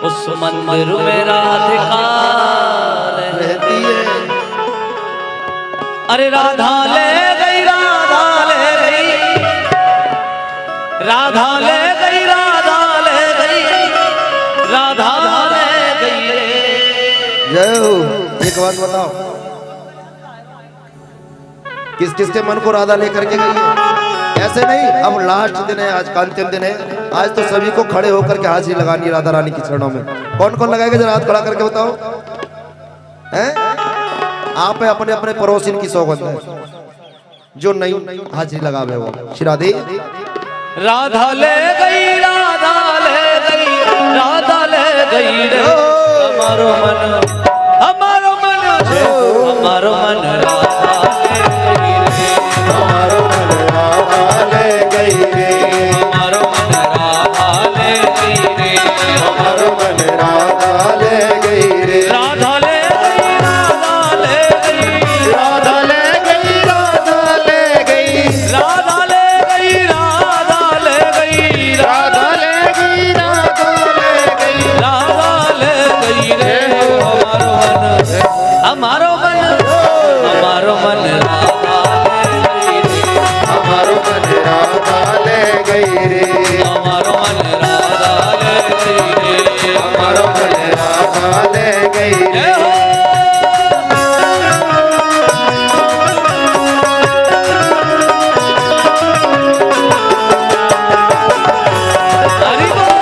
उस मंदिर में राधिका रहती है। अरे राधा ले गई, राधा ले गई, राधा ले गई, राधा ले गई, राधा ले गई रे। जय हो। एक बात बताओ, किस किस के मन को राधा लेकर के गई है? ऐसे नहीं, अब लास्ट दिन है, आज का अंतिम दिन है। आज तो सभी को खड़े होकर के हाजिरी लगानी राधा रानी की चरणों में। कौन कौन लगाएगा जरा हाथ खड़ा करके बताओ। हैं? आप है अपने अपने पड़ोसिन की सौगंध है, जो नहीं हाजिरी लगावे वो। श्री राधे। राधा ले गई, राधा ले गई, राधा ले गई रे। हमारो मन, हमारो मन, हमारो मन राधा ले गई रे। हमारो मन राधा ले गई रे, हमारो मन राधा ले गई रे। हमारो मन राधा ले गई रे। राधा ले गई, राधा ले गई, राधा ले गई, राधा ले गई, राधा ले गई, राधा ले गई, राधा ले गई, राधा ले गई, राधा ले गई रे। हमारो मन, हमारो मन, हमारो मन राधा ले गई रे। हमारो मन राधा ले गई रे, हमारो मन राधा ले गई रे। हमारो मन राधा ले गई रे। हरि बोल।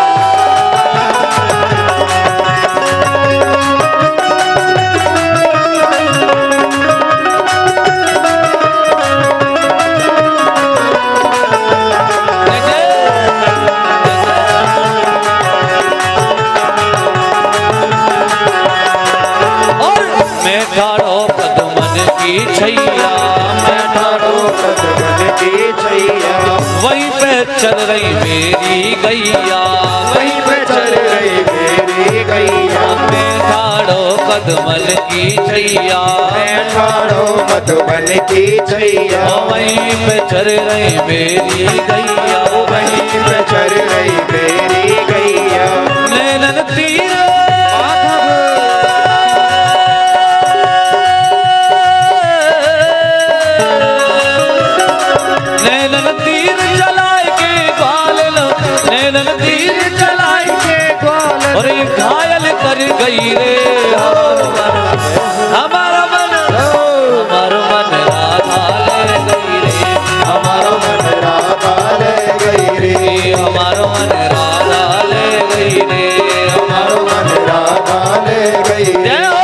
और मैं ठाड़ो कदमन की छैया, मैं ठाड़ो कदमन की छैया, वहीं पे चल रही मेरी गैया, वहीं पे चल रही मेरी गैया। मैं ठाड़ो कदमन की छैया, मैं ठाड़ो मधुबन की छैया, वहीं पे चल रही मेरी गैया, वहीं पे चल रही मेरी गैया। नैनन तीर नैनन तीर चलाए के ग्वाल, नैनन तीर चलाए के ग्वाल, और ये घायल कर गई रे। हमारा मन, हमारा मन राधा ले गई रे। हमारो मन राधा ले गई रे, हमारो मन राधा ले गई रे। हमारो मन राधा ले गई रे। जय हो।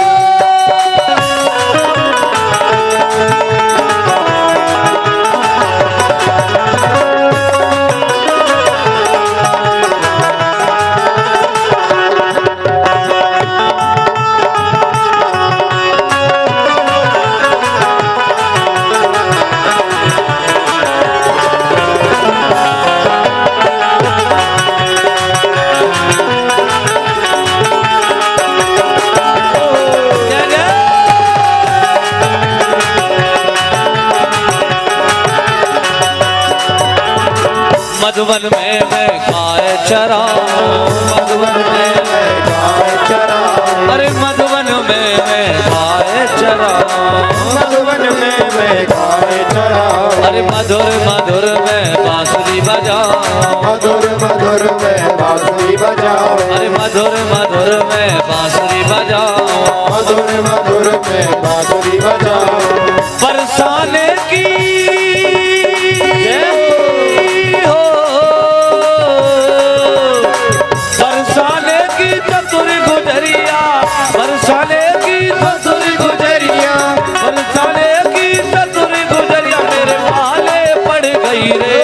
मधुबन में मैं गाय चराऊं, मधुबन में मैं चराऊं मधुवन में मैं गाय चराऊं अरे मधुर मधुर में बांसुरी बजाऊं मधुर मधुर में बांसुरी बजाओ अरे मधुर मधुर में बांसुरी बजाऊं मधुर मधुर में बांसुरी बजाओ बरसाने की हो बरसाने की चतुर गुजरिया बरसाने की चतुर गुजरिया बरसाने की चतुर गुजरिया मेरे वाले पड़ गई रे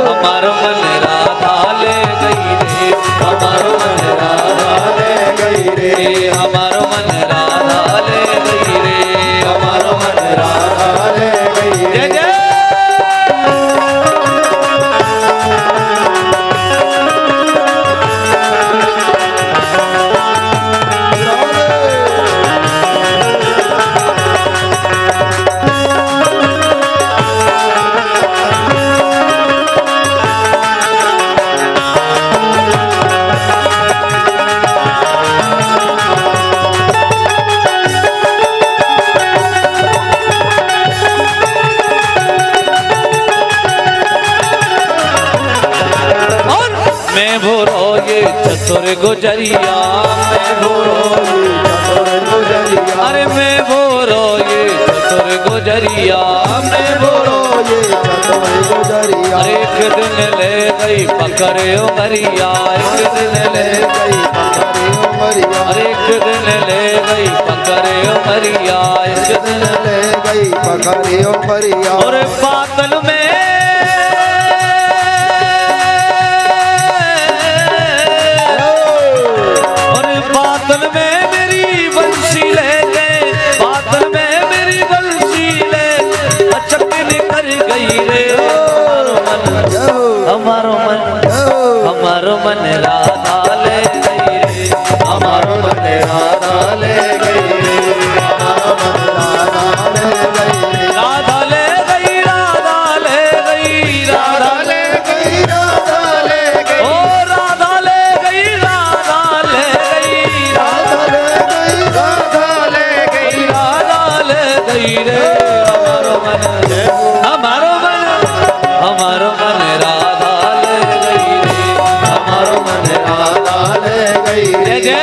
हमारो मन राधा ले गई रे हमारो मन राधा ले गई रे हमारो मन राधा ले गई रे हमारो मन राधा ले गई जय जय मैं भोरो ये चतुर गुजरिया मैं भोरो अरे मैं भोरो ये चतुर गुजरिया मैं भोरो अरे एक दिन ले गई पकड़े उमरिया एक दिन ले गई अरे एक दिन ले गई पकड़े उमरिया एक दिन ले गई पकड़ियो परिया और बादल में और बादल में मेरी बंसी ले गए बादल में मेरी बंसी ले अचक निकल गई रे हमारो मन राधा ले गई रे हमारो मन राधा ले गई राधा ले गई राधा ले गई राधा ले गई ओ राधा ले गई राधा ले गई राधा ले गई रे हमारो मन राधा ले गई रे हमारो मन राधा ले गई जय जय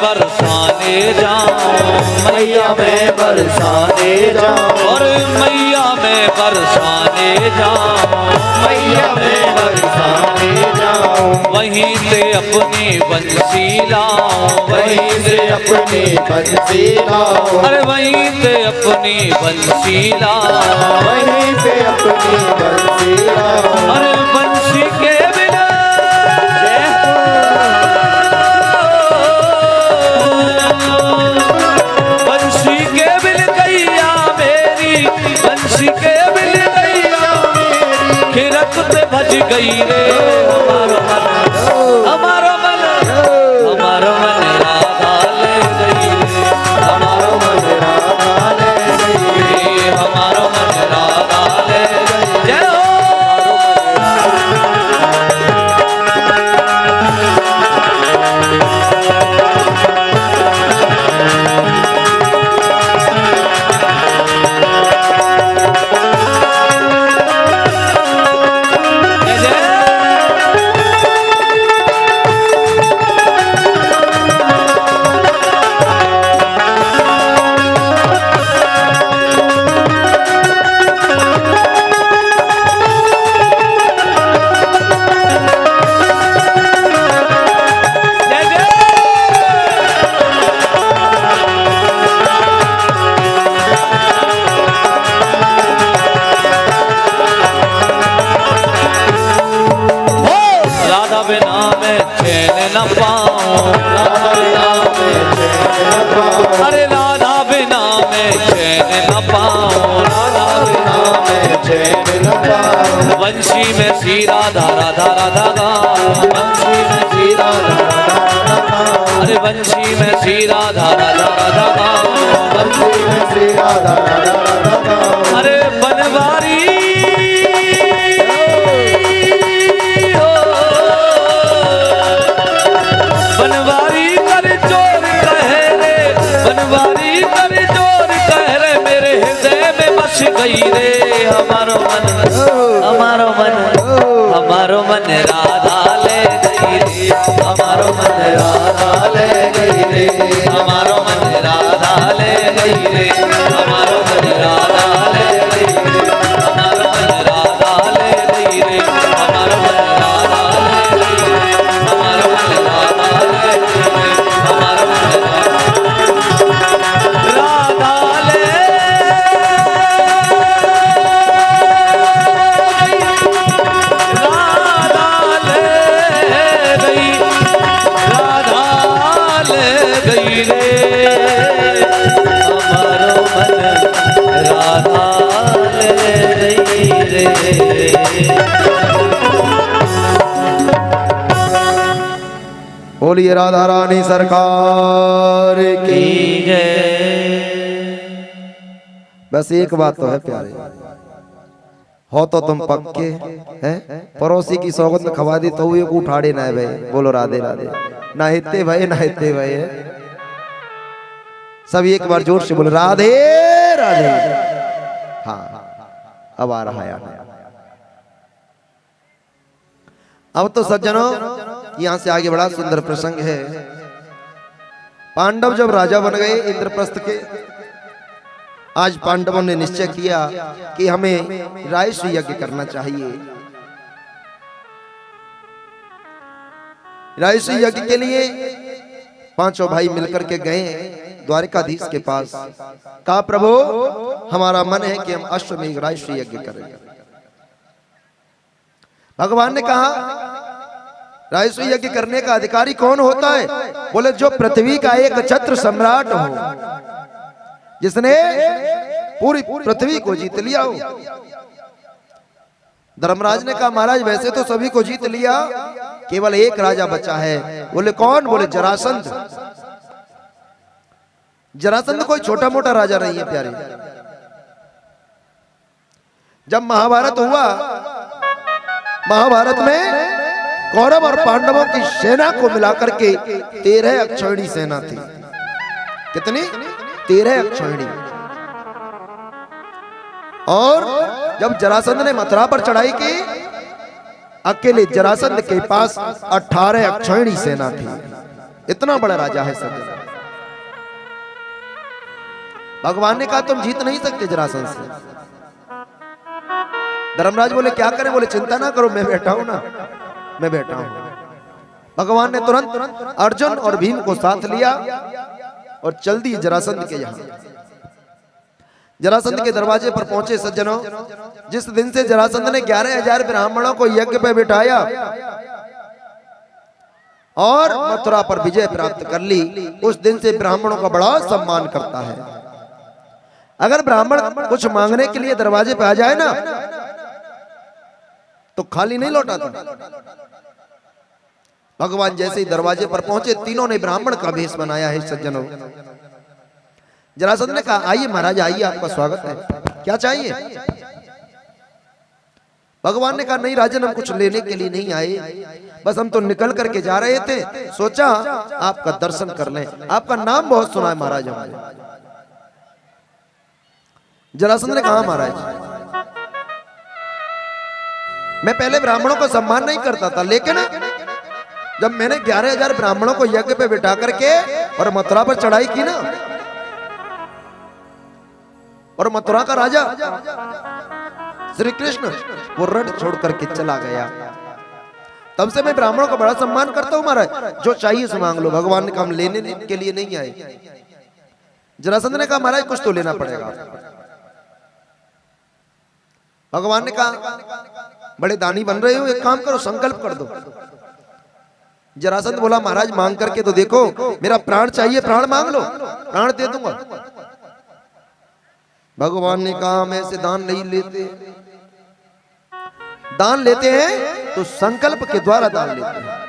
बरसाने जाऊं मैया मैं बरसाने जाऊं और मैया मैं बरसाने जाऊं मैया मैं बरसाने जाऊं वहीं से अपनी बंसी लाऊं वहीं से अपनी बंसी लाऊं अरे वहीं से अपनी बंसी लाऊं वहीं से अपनी बंसी लाऊं अरे बंसी के बिना बंसी के बिन गैया मेरी बंसी के बिन गैया मेरी खिरक पे भज गई रे हमारो मन राधा ले गई रे हमारो मन राधा ले गई रे हमारो मन राधा ले गई जय हो न पाऊं, अरे राधा बिना मैं चैन न पाऊं, राधा बिना मैं चैन न पाऊं। वंशी में श्री राधा राधा राधा गाऊं, वंशी में श्री राधा राधा राधा गाऊं, अरे वंशी में श्री राधा राधा राधा गाऊं, वंशी में श्री राधा राधा राधा गाऊं। अरे बनवारी बनवारी कर चोर कहे रे, बनवारी कर चोर कह रे, मेरे हृदय में बस गई रे। हमारो मन हमारो मन हमारो मन राधा ले गई रे, हमारो मन राधा ले गई रे, हमारो मन राधा ले गई रे, हमारो मन राधा ले गई रे, हमारो मन राधा ले गई रे, हमारो मन राधा ले गई रे, हमारो मन राधा ले गई रे, हमारो मन राधा ले बोलिए राधा रानी सरकार की बस एक बात तो है प्यारे, हो तो तुम पक्के हैं, पड़ोसी की सौगत में खवा दी तो एक उठाड़े ना भाई। बोलो राधे राधे, ना हिते भाई ना हिते भाई। सब एक बार जोर से बोलो राधे राधे। हाँ अब आ रहा है। अब तो सज्जनों यहां से आगे बड़ा सुंदर प्रसंग है। पांडव जब राजा बन गए इंद्रप्रस्थ के, आज पांडवों ने निश्चय किया कि हमें रायश्री यज्ञ करना चाहिए। रायश्री यज्ञ के लिए पांचों भाई मिलकर के गए द्वारिकाधीश के पास। कहा प्रभु हमारा मन है कि हम अश्वमेध रायश्री यज्ञ करें। भगवान ने कहा रायश्री यज्ञ करने का अधिकारी कौन होता है? बोले जो पृथ्वी का एक छत्र सम्राट हो, जिसने पूरी पृथ्वी को जीत लिया हो। धर्मराज ने कहा महाराज वैसे तो सभी को जीत लिया, केवल एक राजा बचा है। बोले कौन? बोले जरासंध। जरासंध कोई छोटा मोटा राजा नहीं है प्यारे। जब महाभारत हुआ, महाभारत में कौरव और पांडवों की सेना को मिलाकर के 13 अक्षौहिणी सेना थी। कितनी? 13 अक्षौहिणी। और जब जरासंध ने मथुरा पर चढ़ाई की, अकेले जरासंध के पास 18 अक्षौहिणी सेना थी। इतना बड़ा राजा है सब। भगवान ने कहा तुम जीत नहीं सकते जरासंध से। धर्मराज बोले क्या करें? बोले चिंता ना करो, मैं बैठा हूं ना, मैं बैठा हूं। भगवान ने तुरंत अर्जुन और भीम को साथ लिया और चल दी जरासंध के यहां। जरासंध के दरवाजे पर पहुंचे सज्जनों। जिस दिन से जरासंध ने 11,000 ब्राह्मणों को यज्ञ पे बिठाया और मथुरा पर विजय प्राप्त कर ली, उस दिन से ब्राह्मणों का बड़ा सम्मान करता है। अगर ब्राह्मण कुछ मांगने के लिए दरवाजे पे आ जाए ना तो खाली नहीं लौटाता। भगवान जैसे ही दरवाजे पर पहुंचे, तीनों ने ब्राह्मण का भेष बनाया है सज्जनों। जरासंध ने कहा आइए महाराज आइए, आपका स्वागत है, क्या चाहिए? भगवान ने कहा नहीं राजन, हम कुछ लेने के लिए नहीं आए, बस हम तो निकल करके जा रहे थे, सोचा आपका दर्शन कर लें। आपका नाम बहुत सुना है महाराज हमने। जरासंध ने कहा महाराज मैं पहले ब्राह्मणों का सम्मान नहीं करता था, लेकिन जब मैंने 11,000 ब्राह्मणों को यज्ञ पे बिठा करके और मथुरा पर चढ़ाई की ना, और मथुरा का राजा श्री कृष्ण वो रण छोड़ करके चला गया, तब से मैं ब्राह्मणों का बड़ा सम्मान करता हूं महाराज। जो चाहिए सो मांग लो। भगवान ने कहा हम लेने के लिए नहीं आए। जरासंध ने कहा महाराज कुछ तो लेना पड़ेगा। भगवान ने कहा बड़े दानी बन रहे हो, एक काम करो संकल्प कर दो। जरासंध बोला महाराज मांग करके तो देखो, मेरा प्राण चाहिए, प्राण मांग लो, प्राण दे दूंगा। भगवान ने कहा हम ऐसे दान नहीं लेते, दान लेते हैं तो संकल्प के द्वारा दान लेते हैं।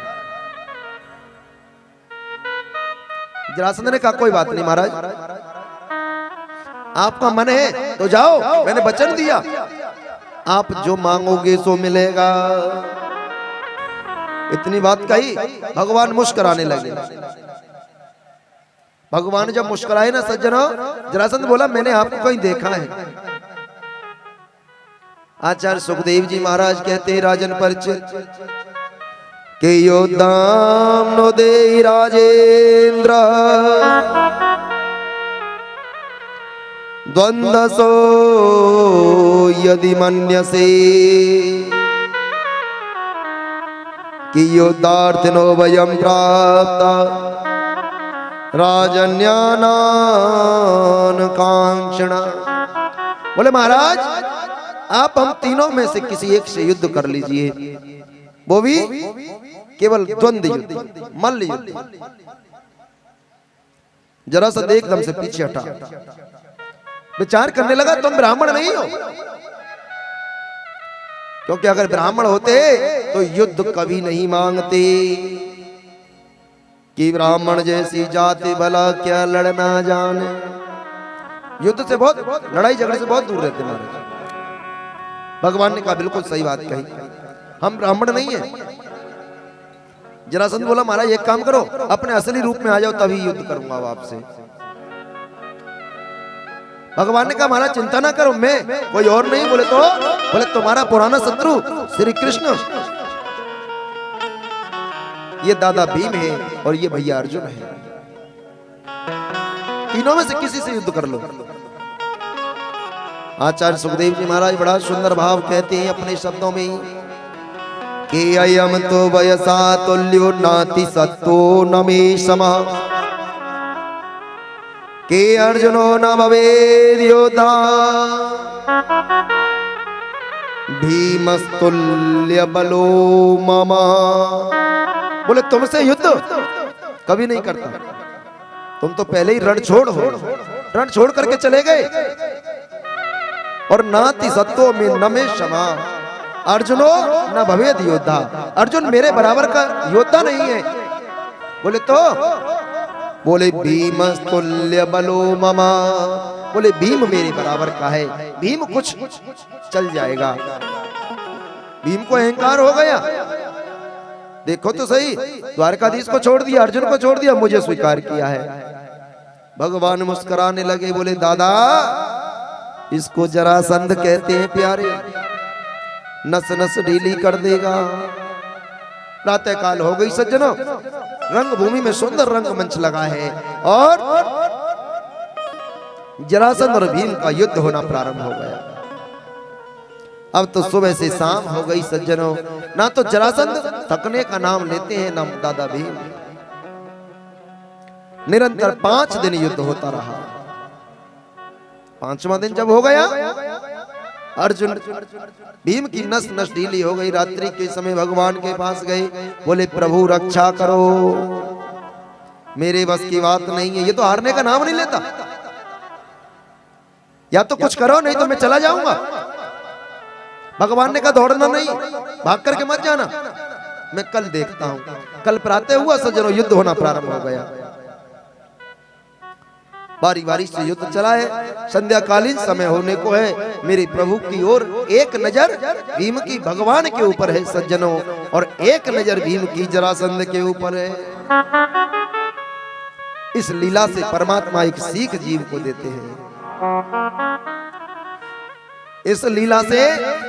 जरासंध ने कहा कोई बात नहीं महाराज, आपका मन है तो जाओ, मैंने वचन दिया, आप जो मांगोगे सो मिलेगा। इतनी बात कही, भगवान मुस्कुराने लगे। भगवान जब मुस्कुराए ना सज्जनों, जरासंध बोला मैंने आपको कहीं देखा है। आचार्य सुखदेव जी महाराज कहते हैं राजन परिचित के योद्धाम नो दे राजेंद्र द्वंद्वसो यदि मन्यसे कि योद्धार्थिनो वयं प्राप्त राजन्यानान कांक्षणा। बोले महाराज आप हम तीनों में से किसी एक से युद्ध कर लीजिए, वो भी केवल द्वंद्व युद्ध, मल्ल युद्ध। जरासंध एकदम से पीछे हटा, विचार करने लगा तुम ब्राह्मण नहीं हो, क्योंकि अगर ब्राह्मण होते तो युद्ध कभी नहीं मांगते कि ब्राह्मण जैसी जाति भला क्या लड़ना जाने। युद्ध से बहुत, लड़ाई झगड़े से बहुत दूर रहते महाराज। भगवान ने कहा बिल्कुल सही बात कही, हम ब्राह्मण नहीं है। जरासंध बोला महाराज एक काम करो, अपने असली रूप में आ जाओ तभी युद्ध करूंगा आपसे। भगवान ने कहा महाराज चिंता ना करो, मैं कोई और नहीं। बोले तो? बोले तुम्हारा पुराना शत्रु श्री कृष्ण, ये दादा भीम है और ये भैया अर्जुन है, तीनों में से किसी से युद्ध कर लो। आचार्य सुखदेव जी महाराज बड़ा सुंदर भाव कहते हैं अपने शब्दों में कि अयम तो वयसा तुल्यो नाति सत्तो न मे समः के अर्जुनो न भवेद योद्धा भीमस्तुल्य बलो मम। बोले तुमसे युद्ध कभी नहीं करता, तुम तो पहले ही रण छोड़ हो, रण छोड़ करके चले गए। और नाति सत्तो में न मे क्षमा अर्जुनो न भवेद योद्धा, अर्जुन मेरे बराबर का योद्धा नहीं है। बोले तो? बोले भीमस्तुल्य बलो ममा, बोले भीम मेरे बराबर का है, भीम कुछ चल जाएगा। भीम को अहंकार हो गया, देखो तो सही, द्वारकाधीश को छोड़ दिया, अर्जुन को छोड़ दिया, मुझे स्वीकार किया है। भगवान मुस्कुराने लगे, बोले दादा इसको जरासंध कहते हैं प्यारे, नस नस ढीली कर देगा। प्रातः काल हो गई सज्जनों, रंगभूमि में सुंदर रंगमंच लगा है और जरासंध और भीम का युद्ध होना प्रारंभ हो गया। अब तो सुबह से शाम हो गई सज्जनों, ना तो जरासंध थकने का नाम लेते हैं ना दादा भीम। निरंतर 5 दिन युद्ध होता रहा। 5वां दिन जब हो गया, अर्जुन भीम की नस नस ढीली हो गई। रात्रि के समय भगवान के पास गए, बोले प्रभु रक्षा करो, मेरे बस की बात नहीं है। ये तो हारने का नाम नहीं लेता, या तो कुछ करो नहीं तो मैं चला जाऊंगा। भगवान ने कहा दौड़ना नहीं, भाग करके मत जाना, मैं कल देखता हूं। कल प्रातः हुआ सज्जनों, युद्ध होना प्रारंभ हो गया। बारी बारी से युद्ध चला है। संध्याकालीन समय होने को है। मेरे प्रभु की ओर एक नजर भीम की भगवान के ऊपर है सज्जनों, और एक नजर भीम की जरासंध के ऊपर है। इस लीला से परमात्मा एक सीख जीव को देते हैं। इस लीला से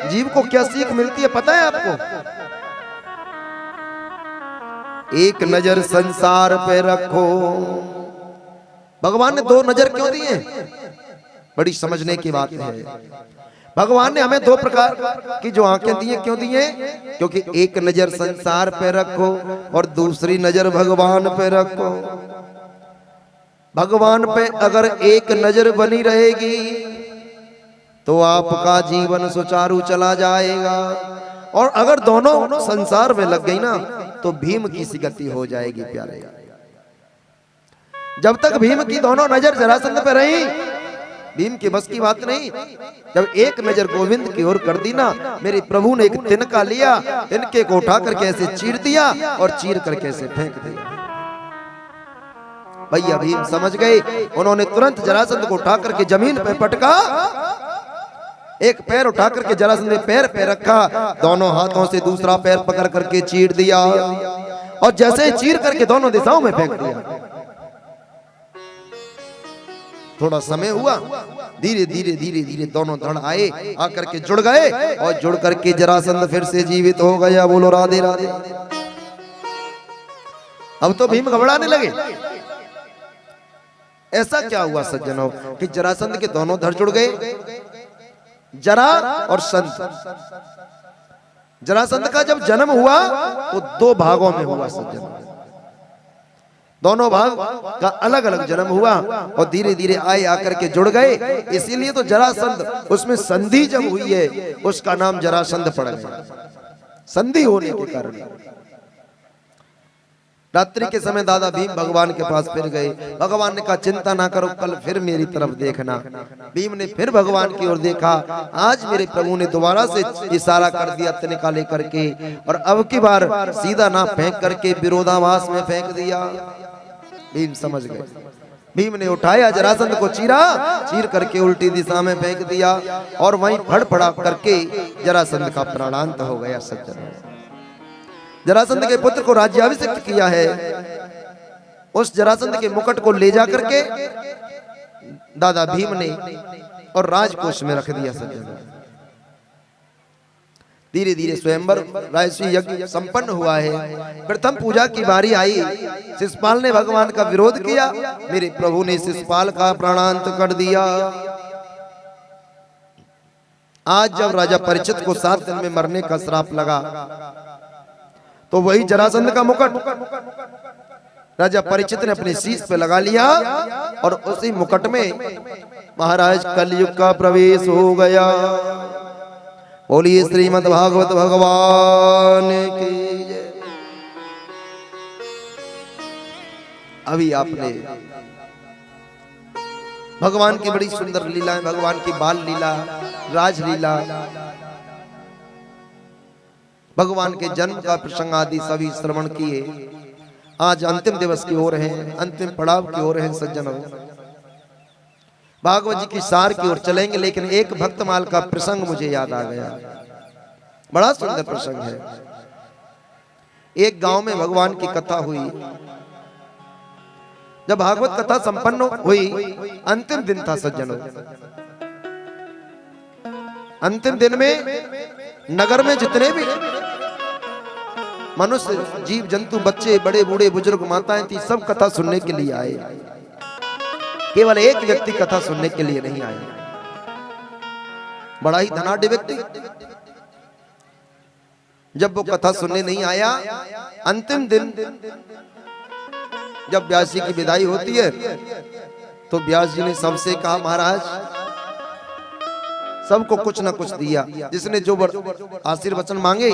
जीव को क्या सीख मिलती है पता है आपको? एक नजर संसार पे रखो। भगवान ने 2 नजर क्यों दिए? बड़ी समझने की बात है। भगवान ने हमें 2 प्रकार की जो आंखें दी हैं, क्यों दी हैं? क्योंकि एक नजर संसार पे रखो और दूसरी नजर भगवान पे रखो। भगवान पे अगर एक नजर बनी रहेगी तो आपका जीवन सुचारू चला जाएगा, और अगर दोनों संसार में लग गई ना तो भीम की सी गति हो जाएगी प्यारे। जब तक भीम की दोनों नजर जरासंध पे रही, भीम की बस की बात नहीं। जब एक नजर गोविंद की ओर कर दी ना, मेरे प्रभु ने एक तिनका लिया, तिनके को उठा करके ऐसे चीर दिया और चीर करके ऐसे फेंक दिया। भैया भीम समझ गए, उन्होंने तुरंत जरासंध को उठा करके जमीन पे पटका, एक पैर उठा करके जरासंध ने पैर पे रखा, दोनों हाथों से दूसरा पैर पकड़ करके चीर दिया और जैसे चीर करके दोनों दिशाओं में फेंक दिया। थोड़ा समय हुआ, धीरे धीरे धीरे धीरे दोनों धड़ आए, आकर के जुड़ गए और जुड़ करके जरासंध फिर से जीवित हो गया। बोलो राधे राधे। अब तो भीम घबराने लगे। ऐसा क्या हुआ सज्जनों कि जरासंध के दोनों धड़ जुड़ गए, जरा और संत। जरासंध का जब जन्म हुआ तो दो भागों में हुआ सज्जनों, दोनों भाग का अलग अलग जन्म हुआ और धीरे धीरे आए आकर के जुड़ गए। इसीलिए तो जरासंध, उसमें संधि जब हुई है उसका नाम जरासंध पड़ गया, संधि होने के कारण। रात्रि के समय दादा भीम भगवान के पास फिर गए। भगवान ने कहा चिंता ना करो, कल फिर मेरी तरफ देखना। भीम ने फिर भगवान की ओर देखा। आज मेरे प्रभु ने दोबारा से इशारा कर दिया तिनका लेकर के, और अब की बार सीधा ना फेंक करके विरोधाभास में फेंक दिया। भीम समझ गए। भीम ने उठाया, जरासंध को चीरा, चीर करके उल्टी दिशा में फेंक दिया और वहीं फड़फड़ा करके जरासंध का प्राणांत हो गया। सज्जन, जरासंध के पुत्र को राज्याभिषिक्त किया है। उस जरासंध के मुकुट को ले जा करके दादा भीम ने और राजकोष में रख दिया। सज्जन, धीरे धीरे स्वयंवर राजसी यज्ञ संपन्न हुआ है। प्रथम पूजा की बारी आई, शिशुपाल ने भगवान का विरोध किया, मेरे प्रभु ने शिशुपाल का प्राणांत कर दिया। आज जब राजा परीक्षित को 7 दिन में मरने का श्राप लगा, तो वही जरासंध का मुकुट राजा परीक्षित ने अपने शीश पे लगा लिया और उसी मुकुट में महाराज कलयुग का प्रवेश हो गया। बोलिए श्रीमद् भागवत भगवान की जय। अभी आपने भगवान की बड़ी सुंदर लीलाएं, भगवान की बाल लीला, राज लीला, भगवान के जन्म का प्रसंग आदि सभी श्रवण किए। आज अंतिम दिवस की ओर हैं, अंतिम पड़ाव की ओर हैं। सज्जनों, भागवत जी की सार की ओर चलेंगे, लेकिन एक भक्तमाल का प्रसंग मुझे याद आ गया। बड़ा सुंदर प्रसंग है। एक गांव में भगवान की कथा हुई। जब भागवत कथा संपन्न हुई, अंतिम दिन था सज्जनों। अंतिम दिन में नगर में जितने भी मनुष्य, जीव जंतु, बच्चे, बड़े बूढ़े, बुजुर्ग, माताएं थी, सब कथा सुनने के लिए आए। केवल एक व्यक्ति कथा सुनने के लिए नहीं आया, बड़ा ही धनाढ्य व्यक्ति। जब वो कथा सुनने नहीं आया, अंतिम दिन जब व्यास जी की विदाई होती है, तो व्यास जी ने सबसे कहा, महाराज सबको कुछ ना कुछ दिया, जिसने जो आशीर्वचन मांगे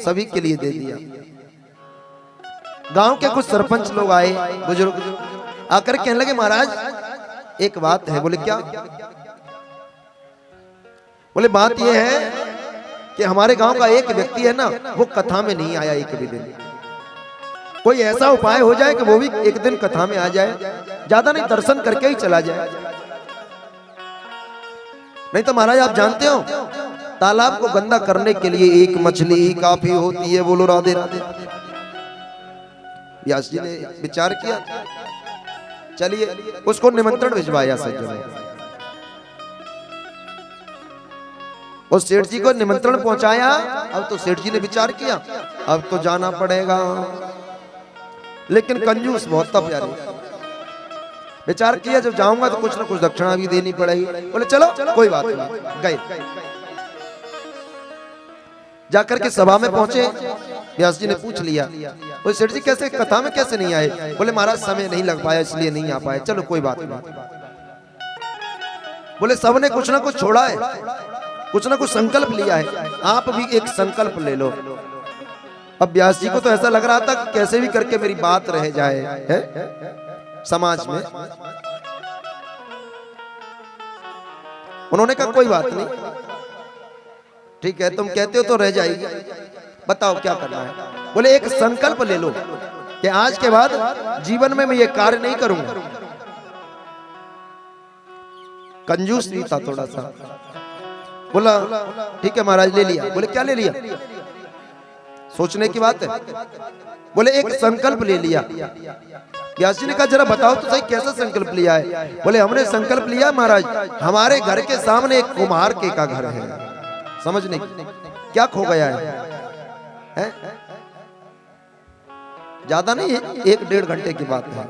सभी के लिए दे दिया। गांव के कुछ सरपंच लोग आए, बुजुर्ग, आकर कहने लगे, महाराज एक बात है। बोले क्या? बोले बात यह है कि हमारे गांव का एक व्यक्ति है ना, वो कथा में नहीं आया एक भी दिन। कोई ऐसा उपाय हो जाए कि वो भी एक दिन कथा में आ जाए, ज्यादा नहीं दर्शन करके ही चला जाए। नहीं तो महाराज आप जानते हो, तालाब को गंदा करने के लिए एक मछली ही काफी होती है। बोलो राधे राधे। व्यास जी ने विचार किया, चलिए उसको निमंत्रण भिजवाया। सज्जनों, उस सेठ जी को निमंत्रण पहुंचाया। अब तो सेठ जी ने विचार किया, अब तो जाना पड़ेगा, लेकिन कंजूस बहुत था प्यारे। विचार किया, जब जाऊंगा तो कुछ ना कुछ दक्षिणा भी देनी पड़ेगी। बोले चलो कोई बात नहीं। गए, जाकर के सभा में पहुंचे। व्यास जी ने पूछ लिया, बोले सेठ जी कैसे कथा में कैसे नहीं आए? बोले महाराज समय नहीं लग पाया इसलिए नहीं आ पाए। चलो कोई बात नहीं। बोले सबने कुछ ना कुछ छोड़ा है, कुछ ना कुछ संकल्प लिया है, आप भी एक संकल्प ले लो। अब व्यास जी को तो ऐसा लग रहा था कि कैसे भी करके मेरी बात रह जाए है समाज में। उन्होंने कहा कोई बात नहीं, ठीक है तुम कहते हो तो रह जाएगी, बताओ क्या करना है। बोले एक संकल्प ले लो कि आज के बाद जीवन में मैं ये कार्य नहीं करूंगा। कंजूस भी था थोड़ा सा। बोला ठीक है महाराज ले लिया। बोले क्या ले लिया? सोचने की बात है। बोले एक संकल्प ले लिया। व्यास जी ने कहा जरा बताओ तो सही कैसा संकल्प लिया है? बोले हमने संकल्प लिया महाराज, हमारे घर के सामने एक कुम्हार के का घर है। समझने की क्या खो गया है? ज्यादा नहीं है, 1-1.5 घंटे की बात है।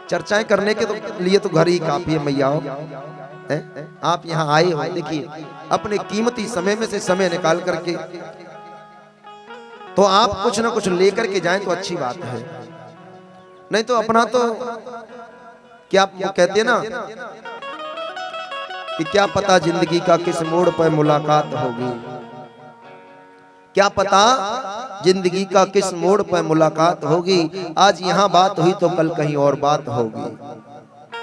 चर्चाएं करने के लिए तो घर ही काफी है मैयाओ। आप यहाँ आए हो, देखिए अपने कीमती समय में से समय निकाल करके तो आप कुछ ना कुछ लेकर के जाएं तो अच्छी बात है। नहीं तो अपना तो क्या कहते हैं ना कि क्या पता जिंदगी का किस मोड़ पर मुलाकात होगी, क्या पता जिंदगी का किस मोड़ पर मुलाकात होगी। आज यहाँ बात हुई तो कल कहीं और बात होगी,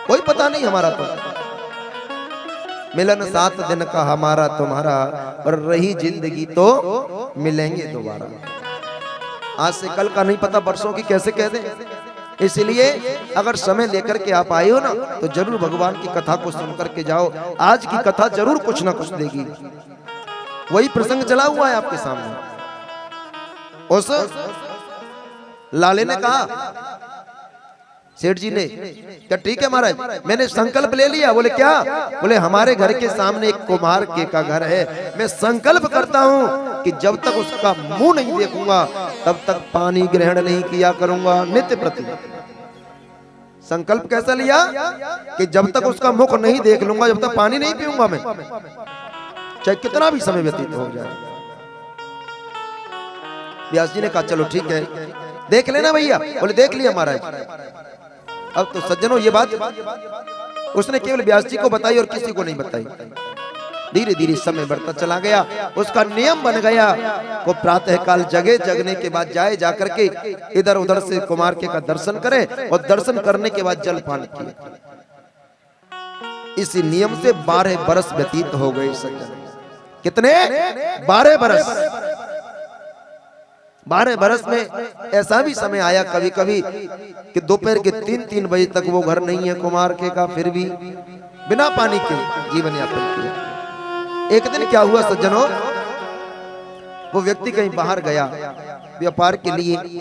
कोई पता नहीं। हमारा तो मिलन 7 दिन का हमारा तुम्हारा, और रही जिंदगी तो मिलेंगे दोबारा। आज से कल का नहीं पता, वर्षों की कैसे कह दें। इसलिए अगर समय लेकर के आप आए हो ना तो जरूर भगवान की कथा को सुन करके जाओ। आज की कथा जरूर कुछ ना कुछ देगी। वही प्रसंग चला हुआ है आपके सामने। उस लाले ने कहा सेठ जी ने, क्या ठीक है महाराज मैंने संकल्प ले लिया। बोले क्या? बोले हमारे घर के सामने एक कुम्हार के का घर है, मैं संकल्प करता हूँ कि जब तक उसका मुंह नहीं देखूंगा तब तक पानी ग्रहण नहीं किया करूंगा नित्य प्रति। संकल्प कैसा लिया कि जब तक उसका मुख नहीं देख लूंगा, जब तक पानी नहीं पीऊंगा मैं, चाहे कितना भी समय व्यतीत हो जाए। व्यास जी ने कहा चलो ठीक है देख लेना भैया। बोले देख लिया महाराज। अब तो सज्जनों ये बात उसने केवल व्यास जी को बताई और किसी को नहीं बताई। धीरे धीरे समय बढ़ता चला गया। उसका नियम बन गया वो प्रातः काल जगे, जगने के बाद जाए जाकर के इधर उधर से कुमार के का दर्शन करे और दर्शन करने के बाद जलपान किए। इसी नियम से 12 बरस व्यतीत हो गए सज्जन। कितने? 12 बरस। 12 बरस में ऐसा भी समय आया कभी कभी कि दोपहर के 3-3 बजे तक वो घर नहीं है कुमार के का, फिर भी बिना पानी के जीवन यापन किया। एक दिन क्या हुआ सज्जनों, वो व्यक्ति कहीं बाहर गया व्यापार के लिए।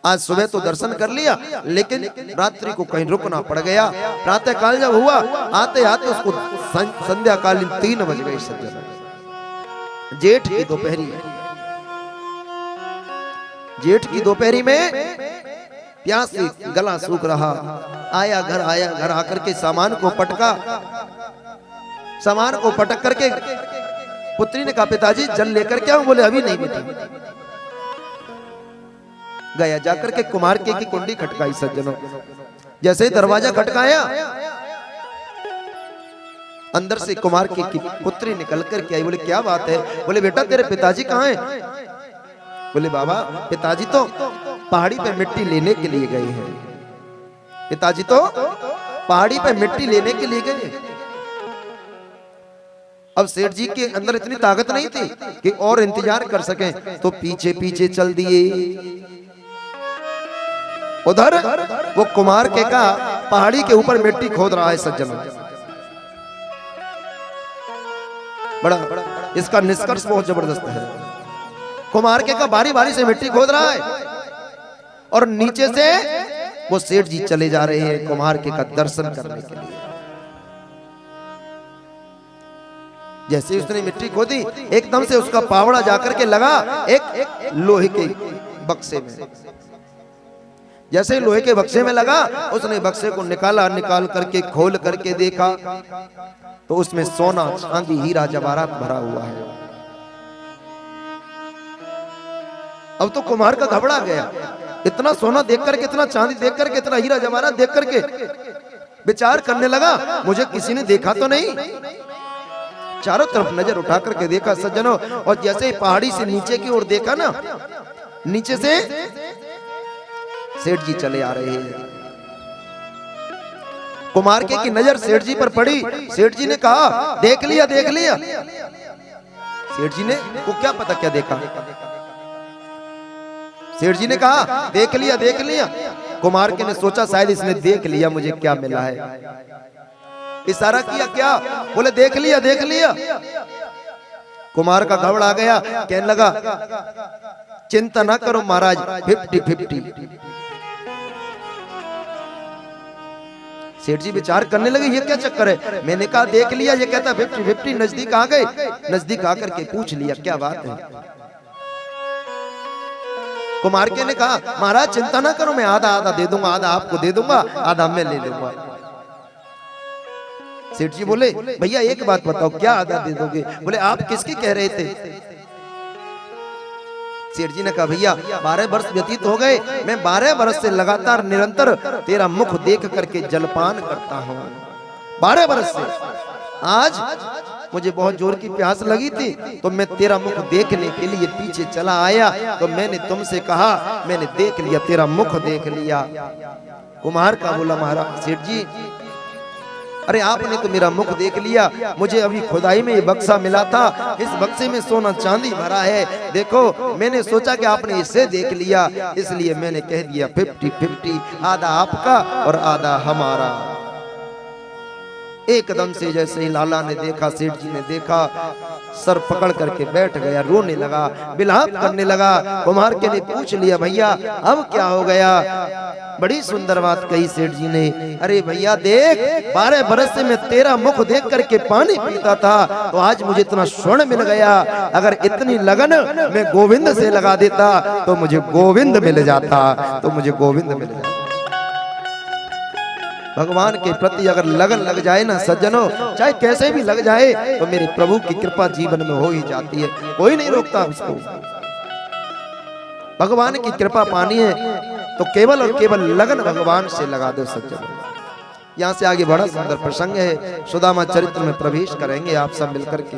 आज सुबह तो दर्शन कर लिया लेकिन रात्रि को कहीं रुकना पड़ गया। प्रातः काल जब हुआ आते आते उसको संध्याकालीन 3 बज गए सज्जनों। जेठ की दोपहरी में, जेठ की दोपहरी में प्यास से गला सूख रहा। आया घर आकर के सामान को पटका, सामान को पटक करके पुत्री ने कहा पिताजी जल लेकर क्या हूं? बोले अभी नहीं बेटा। गया जाकर के कुमार के की कुंडी खटकाई सज्जनों। जैसे ही दरवाजा खटकाया अंदर से कुमार के की पुत्री निकल कर के आई। बोले क्या बात है? बोले बेटा तेरे पिताजी कहाँ हैं? बोले बाबा पिताजी तो पहाड़ी पे मिट्टी लेने के लिए गए हैं। पिताजी तो पहाड़ी पे मिट्टी लेने के लिए गए। अब सेठ जी के अंदर इतनी ताकत नहीं थी कि और इंतजार कर सकें, तो पीछे पीछे चल दिए। उधर वो कुमार के का पहाड़ी के ऊपर मिट्टी खोद रहा है सज्जनों। बड़ा इसका निष्कर्ष बहुत जबरदस्त है। कुमार के का बारी बारी से मिट्टी खोद रहा है और नीचे से वो सेठ जी चले जा रहे हैं कुमार के का दर्शन करने के लिए। जैसे उसने मिट्टी खोदी एकदम से उसका पावड़ा जाकर के लगा एक लोहे के बक्से में। जैसे लोहे के बक्से में लगा उसने बक्से को निकाल करके खोल करके देखा तो उसमें सोना चांदी हीरा जवाहरात भरा हुआ है। अब तो कुम्हार का घबरा गया। इतना सोना देख करके, इतना चांदी देख करके, इतना हीरा जवाहरात देख करके विचार करने लगा मुझे किसी ने देखा तो नहीं। चारों तरफ नजर उठा करके देखा सज्जनों, और जैसे ही पहाड़ी से नीचे की ओर देखा ना, नीचे से सेठ जी चले आ रहे हैं। कुमार की नजर सेठ जी पर पड़ी। सेठ जी ने कहा देख लिया देख लिया। सेठ जी ने को क्या पता क्या देखा। सेठ जी ने कहा देख लिया देख लिया। कुमार के ने सोचा शायद इसने देख लिया मुझे क्या मिला है, इशारा किया क्या, बोले देख लिया देख लिया। कुमार का घबरा गया, कहने लगा चिंता ना करो महाराज, 50-50। सेठ जी विचार करने लगे ये क्या चक्कर है। मैंने कहा देख लिया, ये कहता 50-50। नजदीक आ गए, नजदीक आकर के पूछ लिया क्या बात है। कुमार के ने कहा महाराज चिंता ना करो, मैं आधा आधा दे दूंगा, आधा आपको दे दूंगा, आधा मैं ले लूंगा। सेठ जी बोले भैया एक बात बताओ क्या आधा दे दोगे। बोले आप किसकी कह रहे थे। सेठ जी ने कहा भैया 12 वर्ष व्यतीत हो गए, मैं 12 वर्ष से लगातार निरंतर तेरा मुख देख करके जलपान करता हूँ। 12 वर्ष से आज मुझे बहुत जोर की प्यास लगी थी, तो मैं तेरा मुख देखने के लिए पीछे चला आया, तो मैंने तुमसे कहा, मैंने देख लिया, तेरा मुख देख लिया। कुम्हार का बोला महाराज सेठ जी अरे आपने तो मेरा मुख देख लिया, मुझे अभी खुदाई में ये बक्सा मिला था, इस बक्से में सोना चांदी भरा है, देखो मैंने सोचा कि आपने इसे देख लिया, इसलिए मैंने कह दिया 50-50, आधा आपका और आधा हमारा। एकदम से जैसे ही लाला ने देखा, सेठ जी ने देखा, सर पकड़ करके बैठ गया, रोने लगा, बिलाप करने लगा। कुम्हार के ने पूछ लिया भैया अब क्या हो गया। बड़ी सुंदर बात कही सेठ जी ने, अरे भैया देख 12 बरस से मैं तेरा मुख देख करके पानी पीता था, तो आज मुझे इतना स्वर्ण मिल गया, अगर इतनी लगन मैं गोविंद से लगा देता तो मुझे गोविंद मिल जाता, तो मुझे गोविंद मिल जाता। भगवान के प्रति अगर लगन लग जाए ना सज्जनों, चाहे कैसे भी लग जाए, तो मेरे प्रभु की कृपा जीवन में हो ही जाती है, कोई नहीं रोकता उसको। भगवान की कृपा पानी है तो केवल और केवल लगन भगवान से लगा दो सज्जनों। यहाँ से आगे बड़ा सुंदर प्रसंग है, सुदामा चरित्र में प्रवेश करेंगे आप सब मिलकर के।